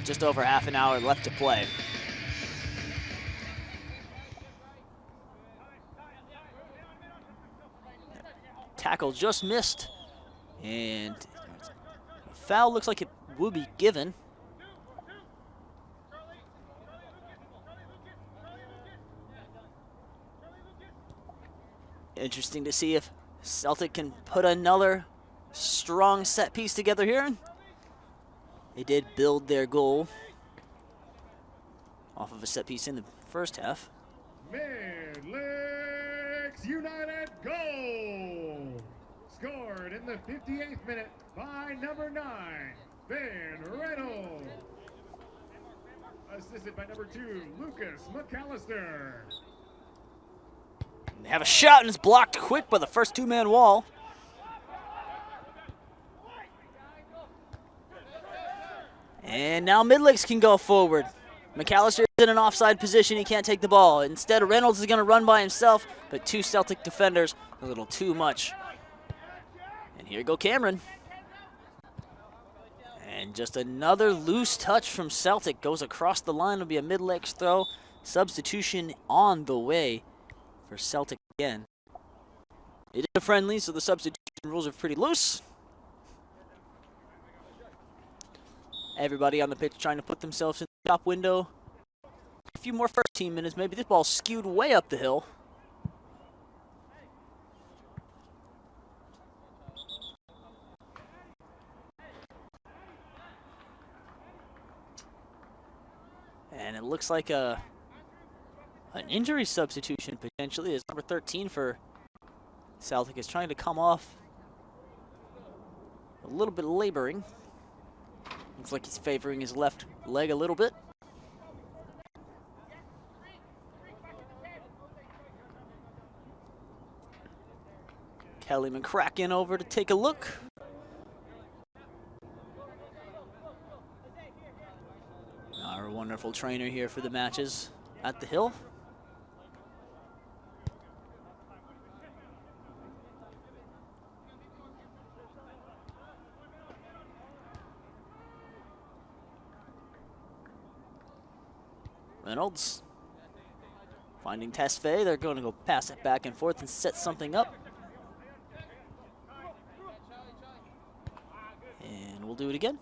just over half an hour left to play. Tackle just missed, and foul looks like it will be given. Interesting to see if Celtic can put another strong set piece together here. They did build their goal off of a set piece in the first half. Midlakes United goal! Scored in the 58th minute by number 9, Finn Reynolds. Assisted by number 2, Lucas McAllister. They have a shot, and it's blocked quick by the first two-man wall. And now Midlakes can go forward. McAllister is in an offside position. He can't take the ball. Instead, Reynolds is going to run by himself, but two Celtic defenders, a little too much. And here go Cameron. And just another loose touch from Celtic goes across the line. It'll be a Midlakes throw. Substitution on the way for Celtic again. It is a friendly, so the substitution rules are pretty loose. Everybody on the pitch trying to put themselves in the shop window. A few more first team minutes, maybe. This ball skewed way up the hill. And it looks like an injury substitution potentially, as number 13 for Celtic is trying to come off a little bit laboring. Looks like he's favoring his left leg a little bit. Kelly McCracken over to take a look. Our wonderful trainer here for the matches at the Hill. Reynolds finding Tesfaye. They're going to go pass it back and forth and set something up. And we'll do it again.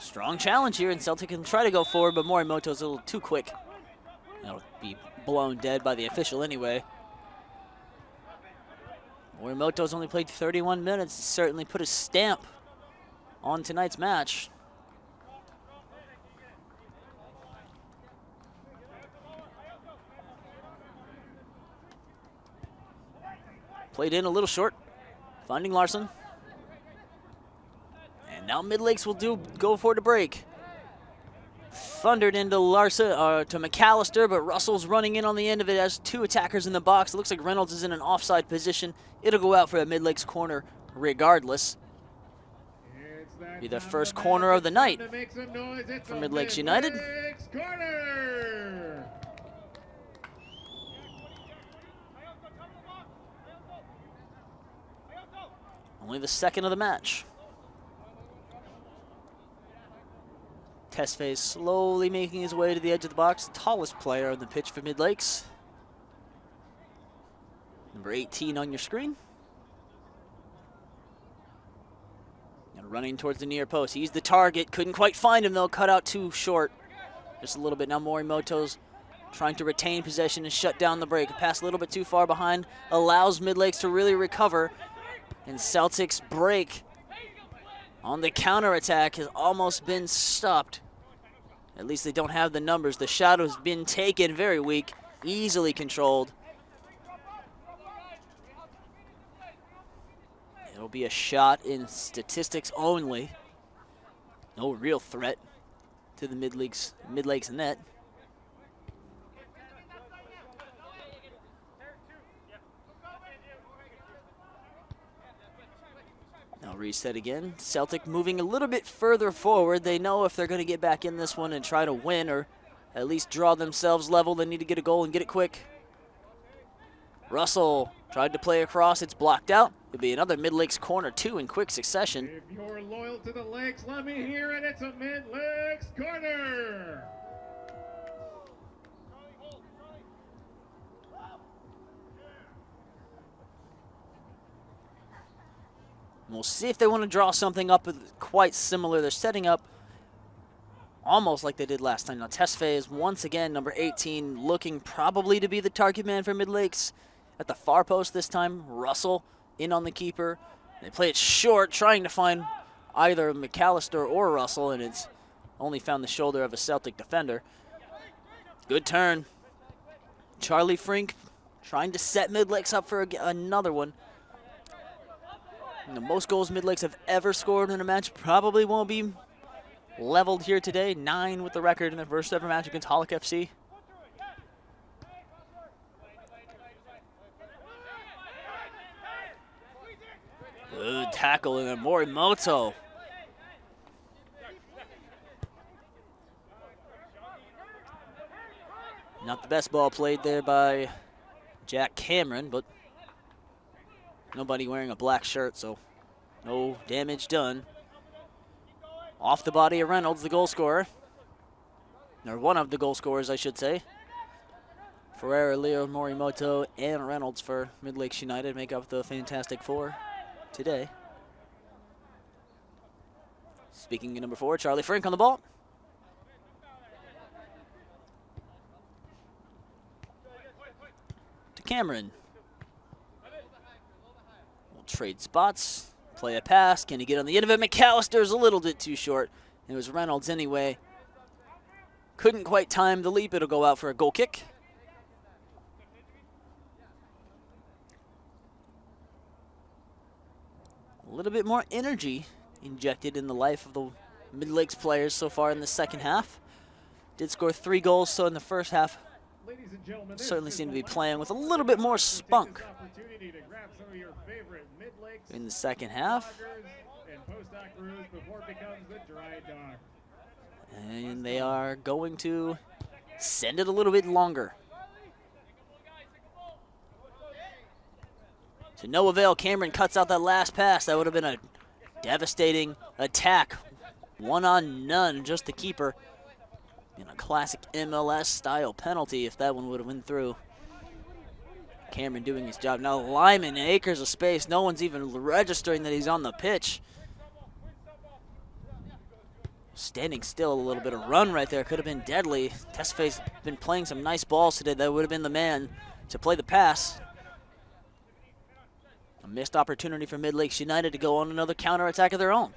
Strong challenge here, and Celtic can try to go forward, but Morimoto's a little too quick. That'll be blown dead by the official anyway. Morimoto's only played 31 minutes. He certainly put a stamp on tonight's match. Played in a little short, finding Larson. And now Midlakes will go for the break. Thundered into Larson, to McAllister, but Russell's running in on the end of it as two attackers in the box. It looks like Reynolds is in an offside position. It'll go out for a Midlakes corner regardless. Be the first corner of the night for Midlakes United. Corner. Only the second of the match. Tesfaye slowly making his way to the edge of the box. The tallest player on the pitch for Midlakes. Number 18 on your screen. And running towards the near post. He's the target. Couldn't quite find him though. Cut out too short. Just a little bit. Now Morimoto's trying to retain possession and shut down the break. A pass a little bit too far behind. Allows Midlakes to really recover. And Celtic's break on the counterattack has almost been stopped. At least they don't have the numbers. The shot has been taken, very weak, easily controlled. It'll be a shot in statistics only. No real threat to the Midlakes net. Now reset again. Celtic moving a little bit further forward. They know if they're going to get back in this one and try to win or at least draw themselves level, they need to get a goal and get it quick. Russell tried to play across. It's blocked out. It'll be another Midlakes corner, two in quick succession. If you're loyal to the Lakes, let me hear it. It's a Midlakes corner. We'll see if they want to draw something up quite similar. They're setting up almost like they did last time. Now Tesfaye is once again number 18, looking probably to be the target man for Midlakes. At the far post this time, Russell in on the keeper. They play it short, trying to find either McAllister or Russell, and it's only found the shoulder of a Celtic defender. Good turn. Charlie Frink trying to set Midlakes up for another one. And the most goals Midlakes have ever scored in a match probably won't be leveled here today. 9 with the record in their first ever match against Hollick FC. Good tackle in there, Morimoto. Not the best ball played there by Jack Cameron, but nobody wearing a black shirt, so no damage done. Off the body of Reynolds, the goal scorer. Or one of the goal scorers, I should say. Ferreira, Leo, Morimoto, and Reynolds for Midlakes United make up the Fantastic Four today. Speaking of number 4, Charlie Frink on the ball. To Cameron. Trade spots, play a pass. Can he get on the end of it? McAllister's a little bit too short. It was Reynolds anyway. Couldn't quite time the leap. It'll go out for a goal kick. A little bit more energy injected in the life of the Midlakes players so far in the second half. Did score 3 goals, so in the first half, Ladies and gentlemen, certainly seem to be playing with a little bit more spunk in the second half. And they are going to send it a little bit longer. To no avail, Cameron cuts out that last pass. That would have been a devastating attack. 1-on-none, just the keeper. In a classic MLS-style penalty if that one would have went through. Cameron doing his job. Now Lyman, acres of space. No one's even registering that he's on the pitch. Standing still, a little bit of run right there. Could have been deadly. Tesfay's been playing some nice balls today. That would have been the man to play the pass. A missed opportunity for Midlakes United to go on another counterattack of their own.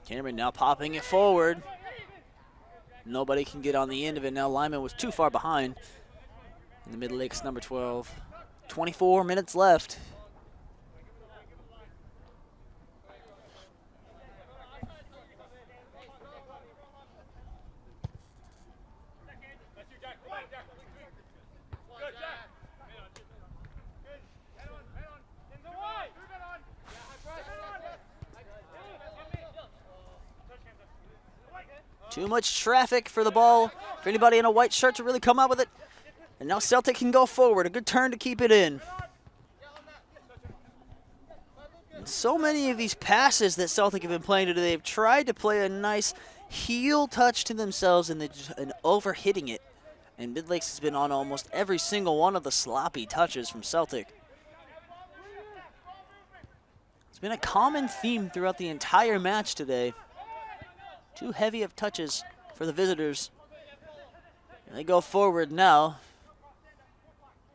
Cameron now popping it forward. Nobody can get on the end of it. Now Lyman was too far behind. In the Midlakes number 12. 24 minutes left. Too much traffic for the ball, for anybody in a white shirt to really come out with it. And now Celtic can go forward. A good turn to keep it in. And so many of these passes that Celtic have been playing today, they've tried to play a nice heel touch to themselves and overhitting it. And Midlakes has been on almost every single one of the sloppy touches from Celtic. It's been a common theme throughout the entire match today. Too heavy of touches for the visitors. And they go forward now.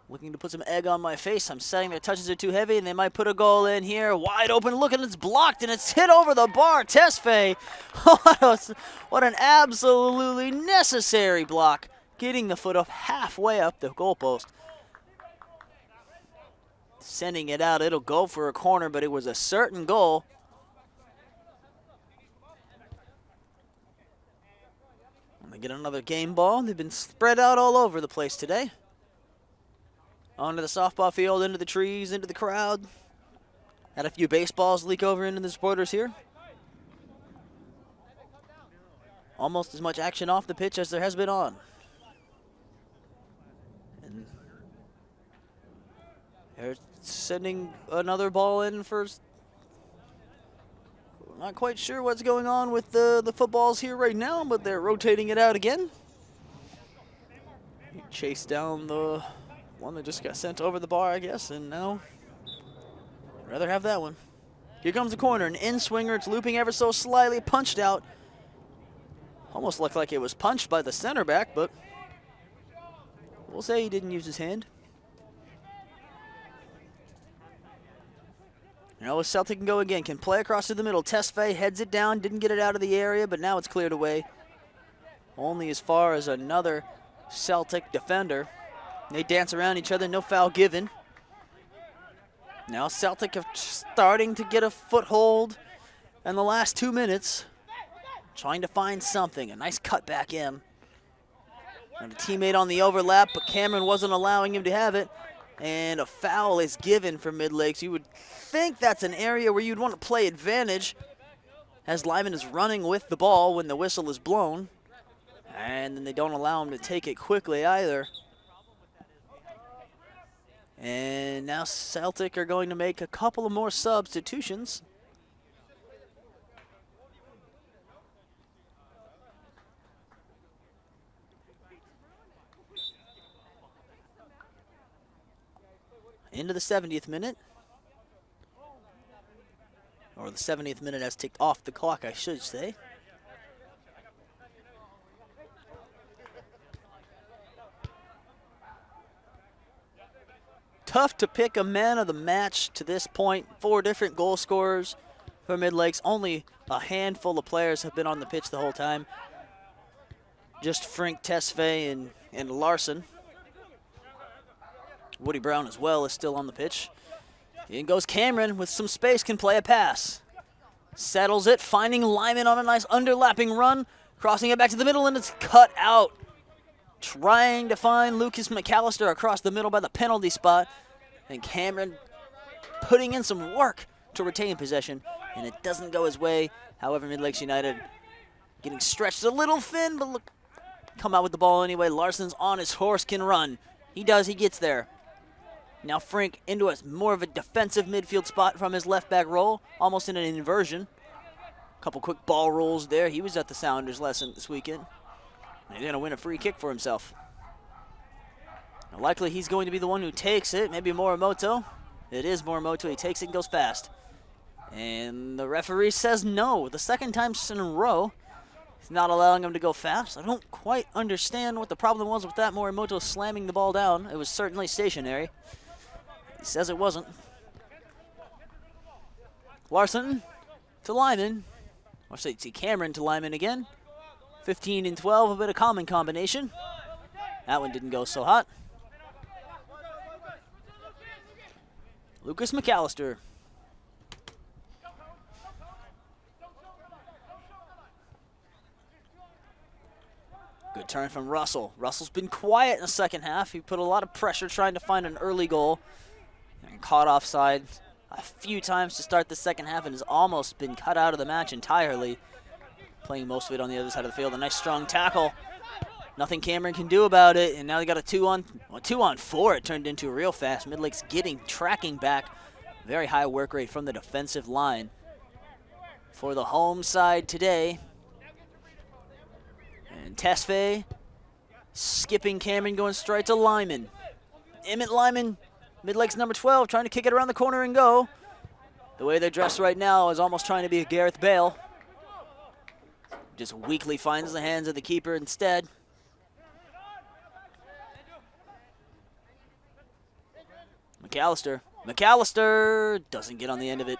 Looking to put some egg on my face. I'm saying their touches are too heavy and they might put a goal in here. Wide open look and it's blocked and it's hit over the bar. Tesfaye, what an absolutely necessary block. Getting the foot up halfway up the goalpost. Sending it out, it'll go for a corner, but it was a certain goal. They get another game ball. They've been spread out all over the place today. Onto the softball field, into the trees, into the crowd. Had a few baseballs leak over into the supporters here. Almost as much action off the pitch as there has been on. And they're sending another ball in first. Not quite sure what's going on with the footballs here right now, but they're rotating it out again. He chased down the one that just got sent over the bar, I guess, and now I'd rather have that one. Here comes the corner, an in-swinger. It's looping ever so slightly, punched out. Almost looked like it was punched by the center back, but we'll say he didn't use his hand. Now Celtic can go again, can play across to the middle. Tesfaye heads it down, didn't get it out of the area, but now it's cleared away. Only as far as another Celtic defender. They dance around each other, no foul given. Now Celtic are starting to get a foothold in the last 2 minutes. Trying to find something, a nice cut back in. And a teammate on the overlap, but Cameron wasn't allowing him to have it. And a foul is given for Midlakes. You would think that's an area where you'd want to play advantage as Lyman is running with the ball when the whistle is blown. And then they don't allow him to take it quickly either. And now Celtic are going to make a couple of more substitutions. Into the 70th minute. Or the 70th minute has ticked off the clock, I should say. Tough to pick a man of the match to this point. 4 different goal scorers for Midlakes. Only a handful of players have been on the pitch the whole time. Just Frank, Tesfaye, and Larson. Woody Brown as well is still on the pitch. In goes Cameron with some space, can play a pass. Settles it, finding Lyman on a nice underlapping run. Crossing it back to the middle, and it's cut out. Trying to find Lucas McAllister across the middle by the penalty spot. And Cameron putting in some work to retain possession, and it doesn't go his way. However, Midlakes United getting stretched a little thin, but look, come out with the ball anyway. Larson's on his horse, can run. He does, he gets there. Now Frank into a more of a defensive midfield spot from his left back role, almost in an inversion. Couple quick ball rolls there. He was at the Sounders lesson this weekend. He's going to win a free kick for himself. Now, likely he's going to be the one who takes it. Maybe Morimoto. It is Morimoto. He takes it and goes fast. And the referee says no. The second time in a row, he's not allowing him to go fast. I don't quite understand what the problem was with that Morimoto slamming the ball down. It was certainly stationary. He says it wasn't. Larson to Lyman. Or say Cameron to Lyman again. 15 and 12, a bit of common combination. That one didn't go so hot. Lucas McAllister. Good turn from Russell. Russell's been quiet in the second half. He put a lot of pressure trying to find an early goal. And caught offside a few times to start the second half and has almost been cut out of the match entirely. Playing most of it on the other side of the field. A nice strong tackle. Nothing Cameron can do about it. And now they got a 2-on-4. It turned into real fast. Midlakes tracking back. Very high work rate from the defensive line for the home side today. And Tesfaye skipping Cameron, going straight to Lyman. Emmett Lyman, Midlakes number 12, trying to kick it around the corner and go. The way they're dressed right now is almost trying to be a Gareth Bale. Just weakly finds the hands of the keeper instead. McAllister. McAllister doesn't get on the end of it.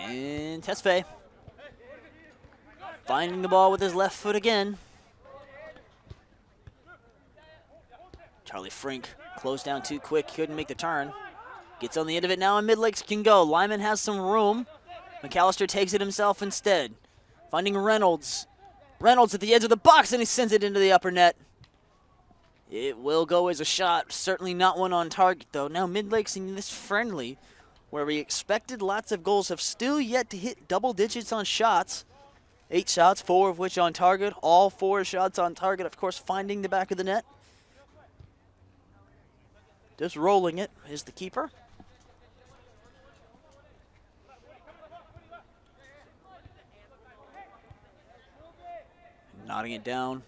And Tesfaye finding the ball with his left foot again. Charlie Frank closed down too quick, couldn't make the turn. Gets on the end of it now, and Midlakes can go. Lyman has some room. McAllister takes it himself instead. Finding Reynolds. Reynolds at the edge of the box, and he sends it into the upper net. It will go as a shot. Certainly not one on target, though. Now Midlakes in this friendly, where we expected lots of goals, have still yet to hit double digits on shots. 8 shots, 4 of which on target. All 4 shots on target, of course, finding the back of the net. Just rolling it is the keeper. Nodding it down.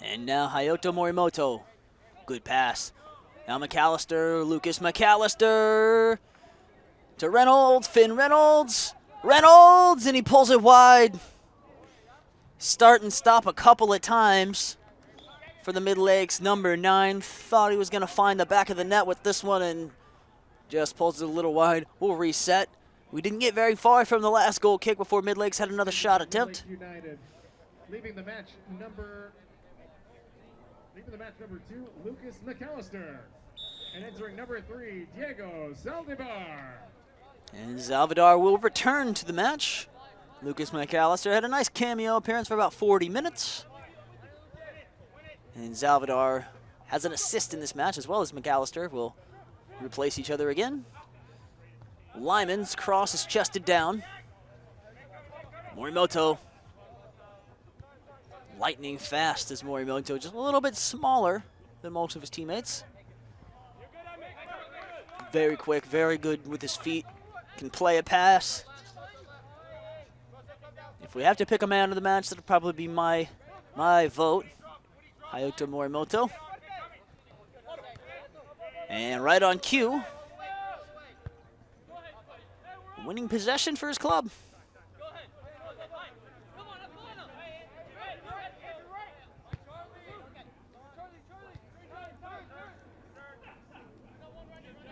And now Hayato Morimoto. Good pass. Now McAllister, Lucas McAllister. To Reynolds, Finn Reynolds. Reynolds, and he pulls it wide. Start and stop a couple of times for the Midlakes number 9. Thought he was going to find the back of the net with this one and just pulls it a little wide. We'll reset. We didn't get very far from the last goal kick before Midlakes had another shot attempt. United leaving the match number 2, Lucas McAllister. And entering number 3, Diego Zaldivar. And Zaldivar will return to the match. Lucas McAllister had a nice cameo appearance for about 40 minutes. And Zaldivar has an assist in this match, as well as McAllister will replace each other again. Lyman's cross is chested down. Morimoto. Lightning fast as Morimoto, just a little bit smaller than most of his teammates. Very quick, very good with his feet. Can play a pass. If we have to pick a man of the match, that'll probably be my vote. Hayato Morimoto. And right on cue, winning possession for his club.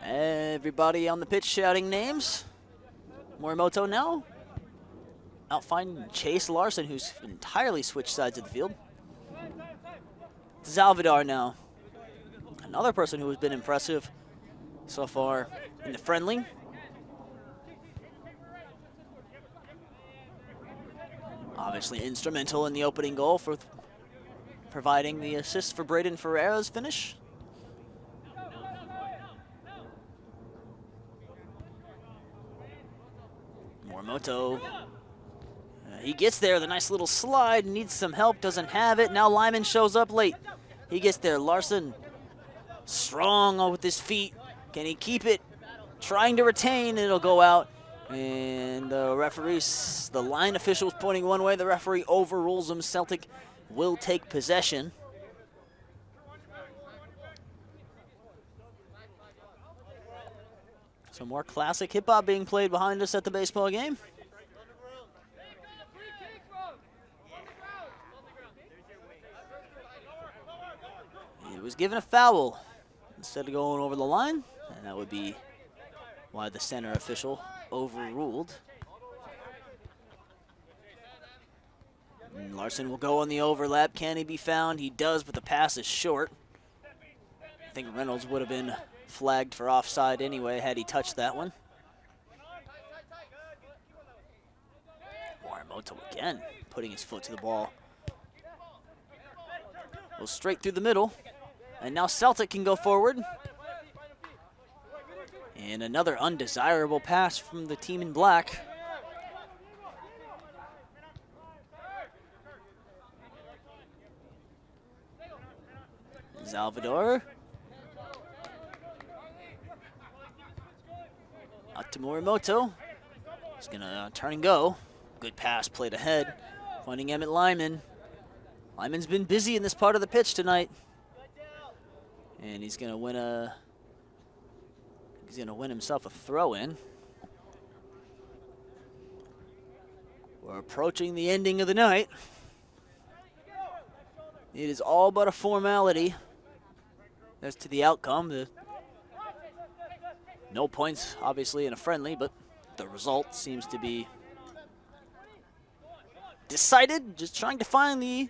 Everybody on the pitch shouting names. Morimoto now out finding Chase Larson, who's entirely switched sides of the field. Salvador now. Another person who has been impressive so far in the friendly. Obviously instrumental in the opening goal for providing the assist for Braden Ferreira's finish. Morimoto. He gets there, the nice little slide, needs some help, doesn't have it. Now Lyman shows up late. He gets there, Larson strong with his feet. Can he keep it? Trying to retain, it'll go out. And the referees, the line officials pointing one way, the referee overrules him. Celtic will take possession. Some more classic hip-hop being played behind us at the baseball game. He was given a foul instead of going over the line, and that would be why the center official overruled. And Larson will go on the overlap. Can he be found? He does, but the pass is short. I think Reynolds would have been flagged for offside anyway had he touched that one. Morimoto again, putting his foot to the ball. Goes straight through the middle. And now Celtic can go forward. And another undesirable pass from the team in black. Salvador. Out to Morimoto. He's going to turn and go. Good pass played ahead. Finding Emmett Lyman. Lyman's been busy in this part of the pitch tonight. And he's going to win himself a throw-in. We're approaching the ending of the night. It is all but a formality as to the outcome. No points, obviously, in a friendly, but the result seems to be decided. Just trying to find the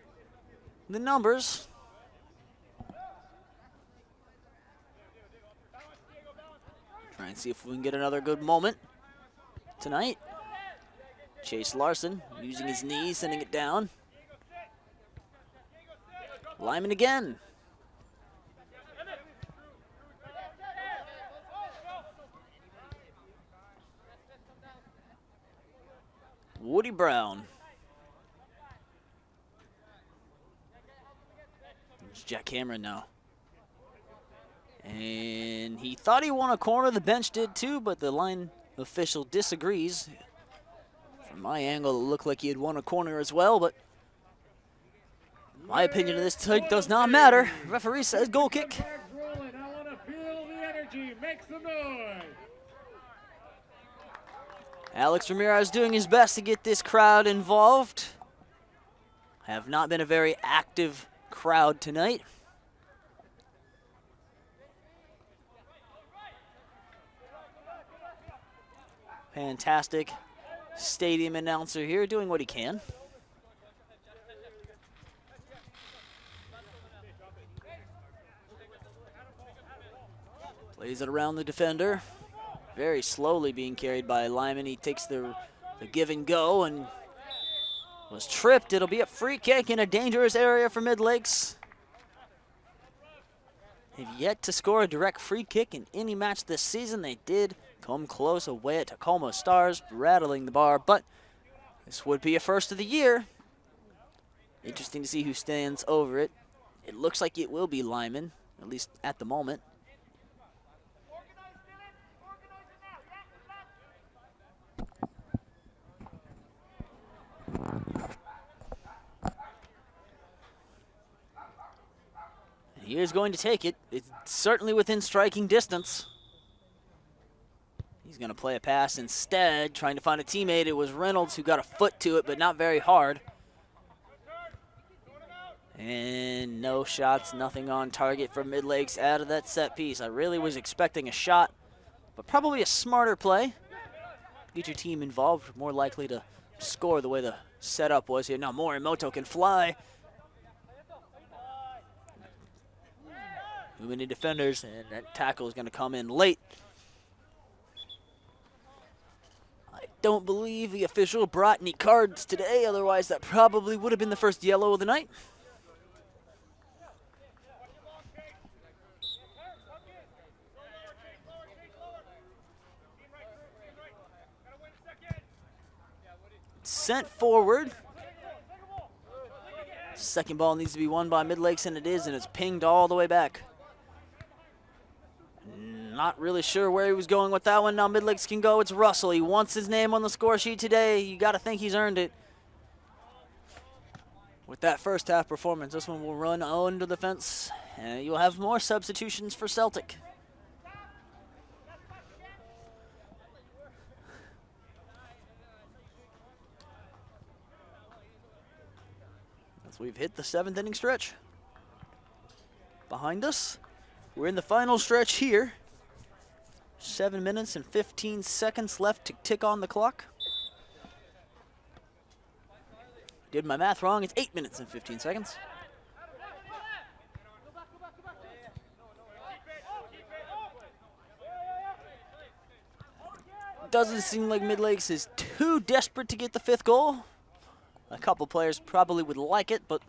numbers. Try and see if we can get another good moment tonight. Chase Larson using his knee, sending it down. Lyman again. Woody Brown. It's Jack Cameron now. And he thought he won a corner. The bench did too, but the line official disagrees. From my angle, it looked like he had won a corner as well, but my opinion of this take does not matter. Referee says goal kick. I want to feel the energy. Make some noise. Alex Ramirez doing his best to get this crowd involved. Have not been a very active crowd tonight. Fantastic stadium announcer here doing what he can. Plays it around the defender. Very slowly being carried by Lyman. He takes the give and go and was tripped. It'll be a free kick in a dangerous area for Midlakes. Have yet to score a direct free kick in any match this season. They did come close away at Tacoma Stars, rattling the bar, but this would be a first of the year. Interesting to see who stands over it. It looks like it will be Lyman, at least at the moment. He is going to take it. It's certainly within striking distance. He's going to play a pass instead, trying to find a teammate. It was Reynolds who got a foot to it, but not very hard. And no shots, nothing on target for Midlakes out of that set piece. I really was expecting a shot, but probably a smarter play. Get your team involved, more likely to score the way the setup was here. Now Morimoto can fly. Too many defenders, and that tackle is going to come in late. I don't believe the official brought any cards today, otherwise that probably would have been the first yellow of the night. Sent forward. Second ball needs to be won by Midlakes, and it is, and it's pinged all the way back. Not really sure where he was going with that one. Now Midlakes can go. It's Russell. He wants his name on the score sheet today. You got to think he's earned it. With that first half performance, this one will run under the fence, and you'll have more substitutions for Celtic. As we've hit the 7th inning stretch. Behind us, we're in the final stretch here. 7 minutes and 15 seconds left to tick on the clock. Did my math wrong, it's 8 minutes and 15 seconds. Doesn't seem like Midlakes is too desperate to get the 5th goal. A couple players probably would like it, but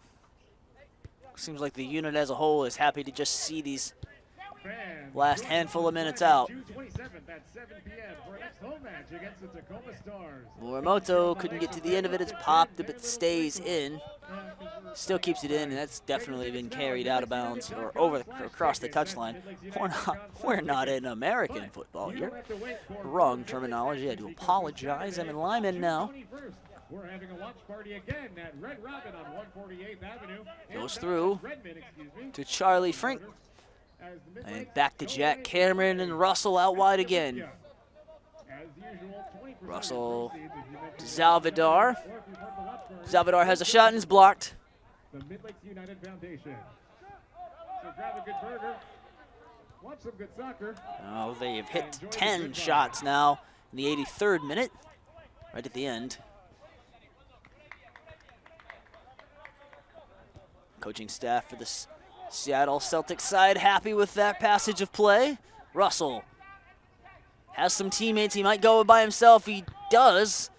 seems like the unit as a whole is happy to just see these last handful of minutes out. Morimoto couldn't get to the end of it. It's popped, but it stays in. Still keeps it in, and that's definitely been carried out of bounds or across the touchline. We're not in American football here. Wrong terminology. I do apologize. I'm in Lyman now. We're having a watch party again at Red Robin on 148th Avenue. Goes through to Charlie Frink. And back to Jack Cameron and Russell out wide again. Russell to Zalvidar. Zalvidar has a shot and is blocked. The Midlakes United Foundation. So grab a good burger. Watch some good soccer. Oh, they've hit 10 shots now in the 83rd minute, right at the end. Coaching staff for the Seattle Celtic side happy with that passage of play. Russell has some teammates. He might go by himself. He does.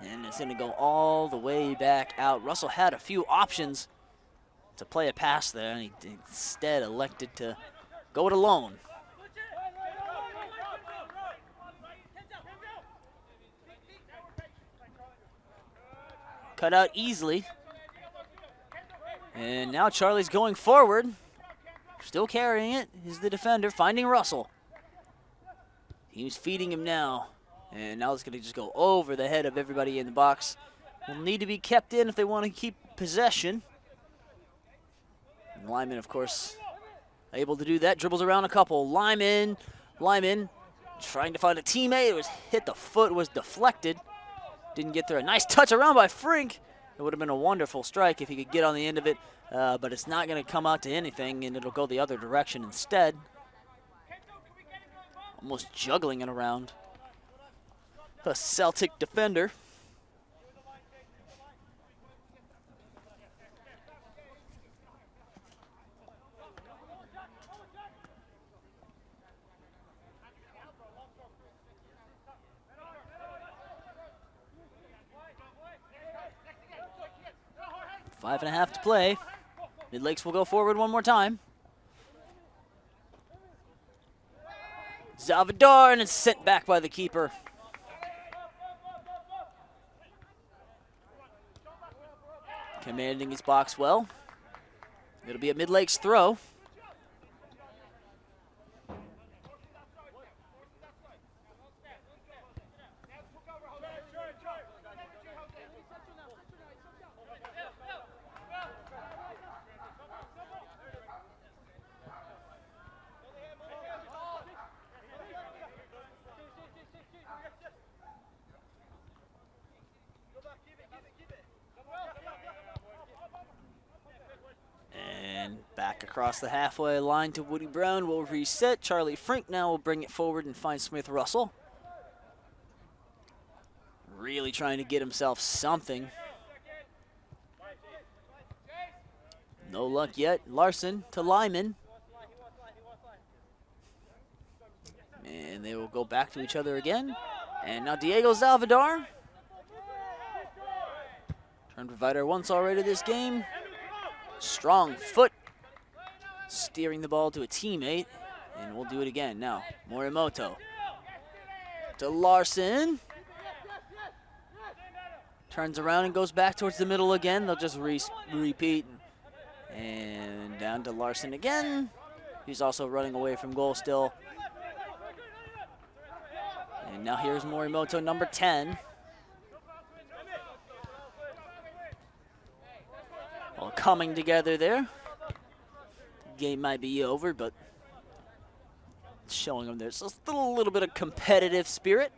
And it's going to go all the way back out. Russell had a few options to play a pass there, and he instead elected to go it alone. Cut out easily. And now Charlie's going forward. Still carrying it is the defender, finding Russell. He was feeding him now. And now it's going to just go over the head of everybody in the box. Will need to be kept in if they want to keep possession. And Lyman, of course, able to do that. Dribbles around a couple. Lyman trying to find a teammate. It was hit the foot, was deflected. Didn't get there. A nice touch around by Frink. It would have been a wonderful strike if he could get on the end of it, but it's not going to come out to anything, and it'll go the other direction instead. Almost juggling it around. A Celtic defender. Five and a half to play. Midlakes will go forward one more time. Zalvidar, and it's sent back by the keeper. Commanding his box well. It'll be a Midlakes throw. Back across the halfway line to Woody Brown will reset. Charlie Frink now will bring it forward and find Smith Russell. Really trying to get himself something. No luck yet. Larson to Lyman. And they will go back to each other again. And now Diego Salvador. Turn provider once already this game. Strong foot. Steering the ball to a teammate. And we'll do it again now. Morimoto to Larson. Turns around and goes back towards the middle again. They'll just repeat. And down to Larson again. He's also running away from goal still. And now here's Morimoto, number 10. All coming together there. The game might be over, but it's showing them there's a little bit of competitive spirit.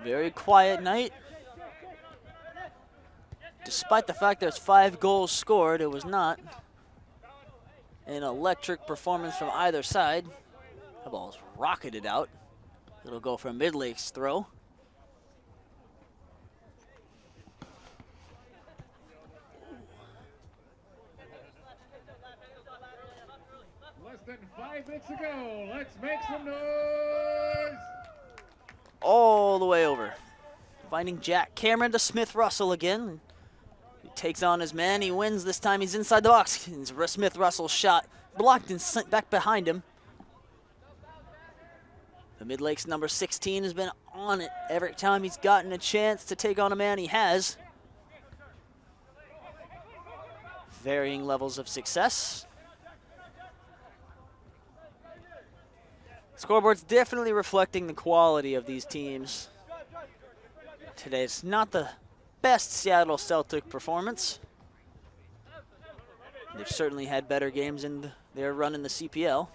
Very quiet night. Despite the fact there's 5 goals scored, it was not an electric performance from either side. The ball's rocketed out. It'll go for a Midlakes throw. Less than 5 minutes to go. Let's make some noise. All the way over. Finding Jack Cameron to Smith Russell again. He takes on his man. He wins. This time he's inside the box. Smith Russell's shot blocked and sent back behind him. The Midlakes number 16 has been on it every time he's gotten a chance to take on a man he has. Varying levels of success. Scoreboard's definitely reflecting the quality of these teams. Today's not the best Seattle Celtic performance. They've certainly had better games in their run in the CPL.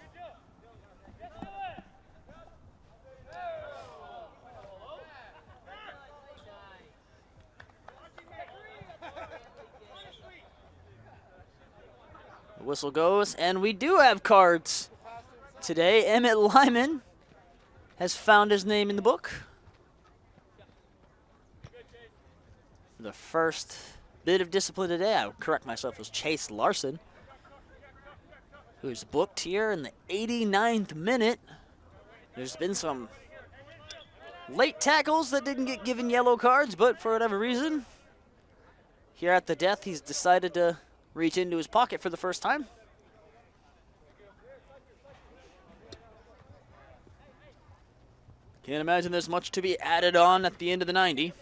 The whistle goes, and we do have cards. Today, Emmett Lyman has found his name in the book. The first bit of discipline today, I would correct myself, was Chase Larson, who's booked here in the 89th minute. There's been some late tackles that didn't get given yellow cards, but for whatever reason, here at the death, he's decided to reach into his pocket for the first time. Can't imagine there's much to be added on at the end of the 90.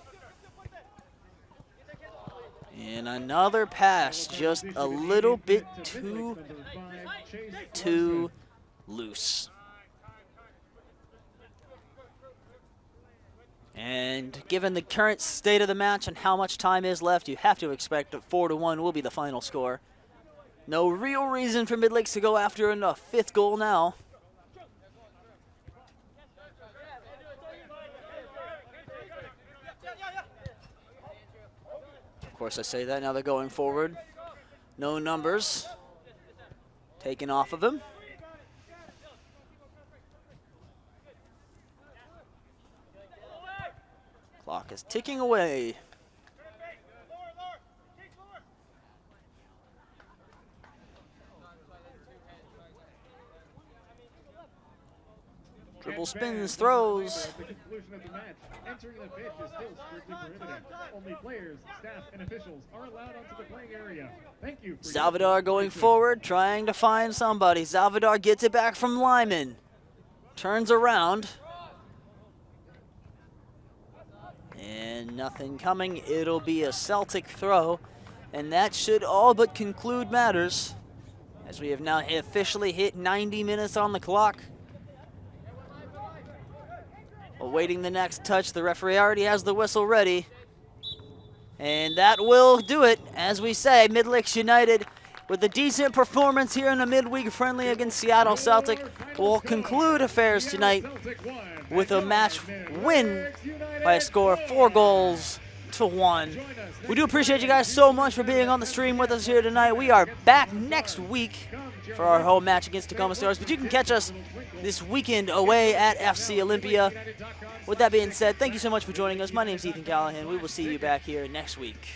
And another pass, just a little bit too loose. And given the current state of the match and how much time is left, you have to expect that 4-1 will be the final score. No real reason for Midlakes to go after a 5th goal now. Of course, I say that, now they're going forward. No numbers taken off of him. Clock is ticking away. Dribble spins, throws. At the conclusion of the match, entering the pitch is still strictly prohibited. Only players, staff, and officials are allowed onto the playing area. Thank you. Salvador going forward, trying to find somebody. Salvador gets it back from Lyman. Turns around. And nothing coming. It'll be a Celtic throw. And that should all but conclude matters, as we have now officially hit 90 minutes on the clock. Awaiting the next touch, the referee already has the whistle ready. And that will do it. As we say, Midlakes United, with a decent performance here in a midweek friendly against Seattle Celtic, will conclude affairs tonight with a match win by a score of 4-1 6-1. We do appreciate you guys so much for being on the stream with us here tonight. We are back next week for our home match against Tacoma Stars, but you can catch us this weekend away at FC Olympia. With that being said, thank you so much for joining us. My name is Ethan Callahan. We will see you back here next week.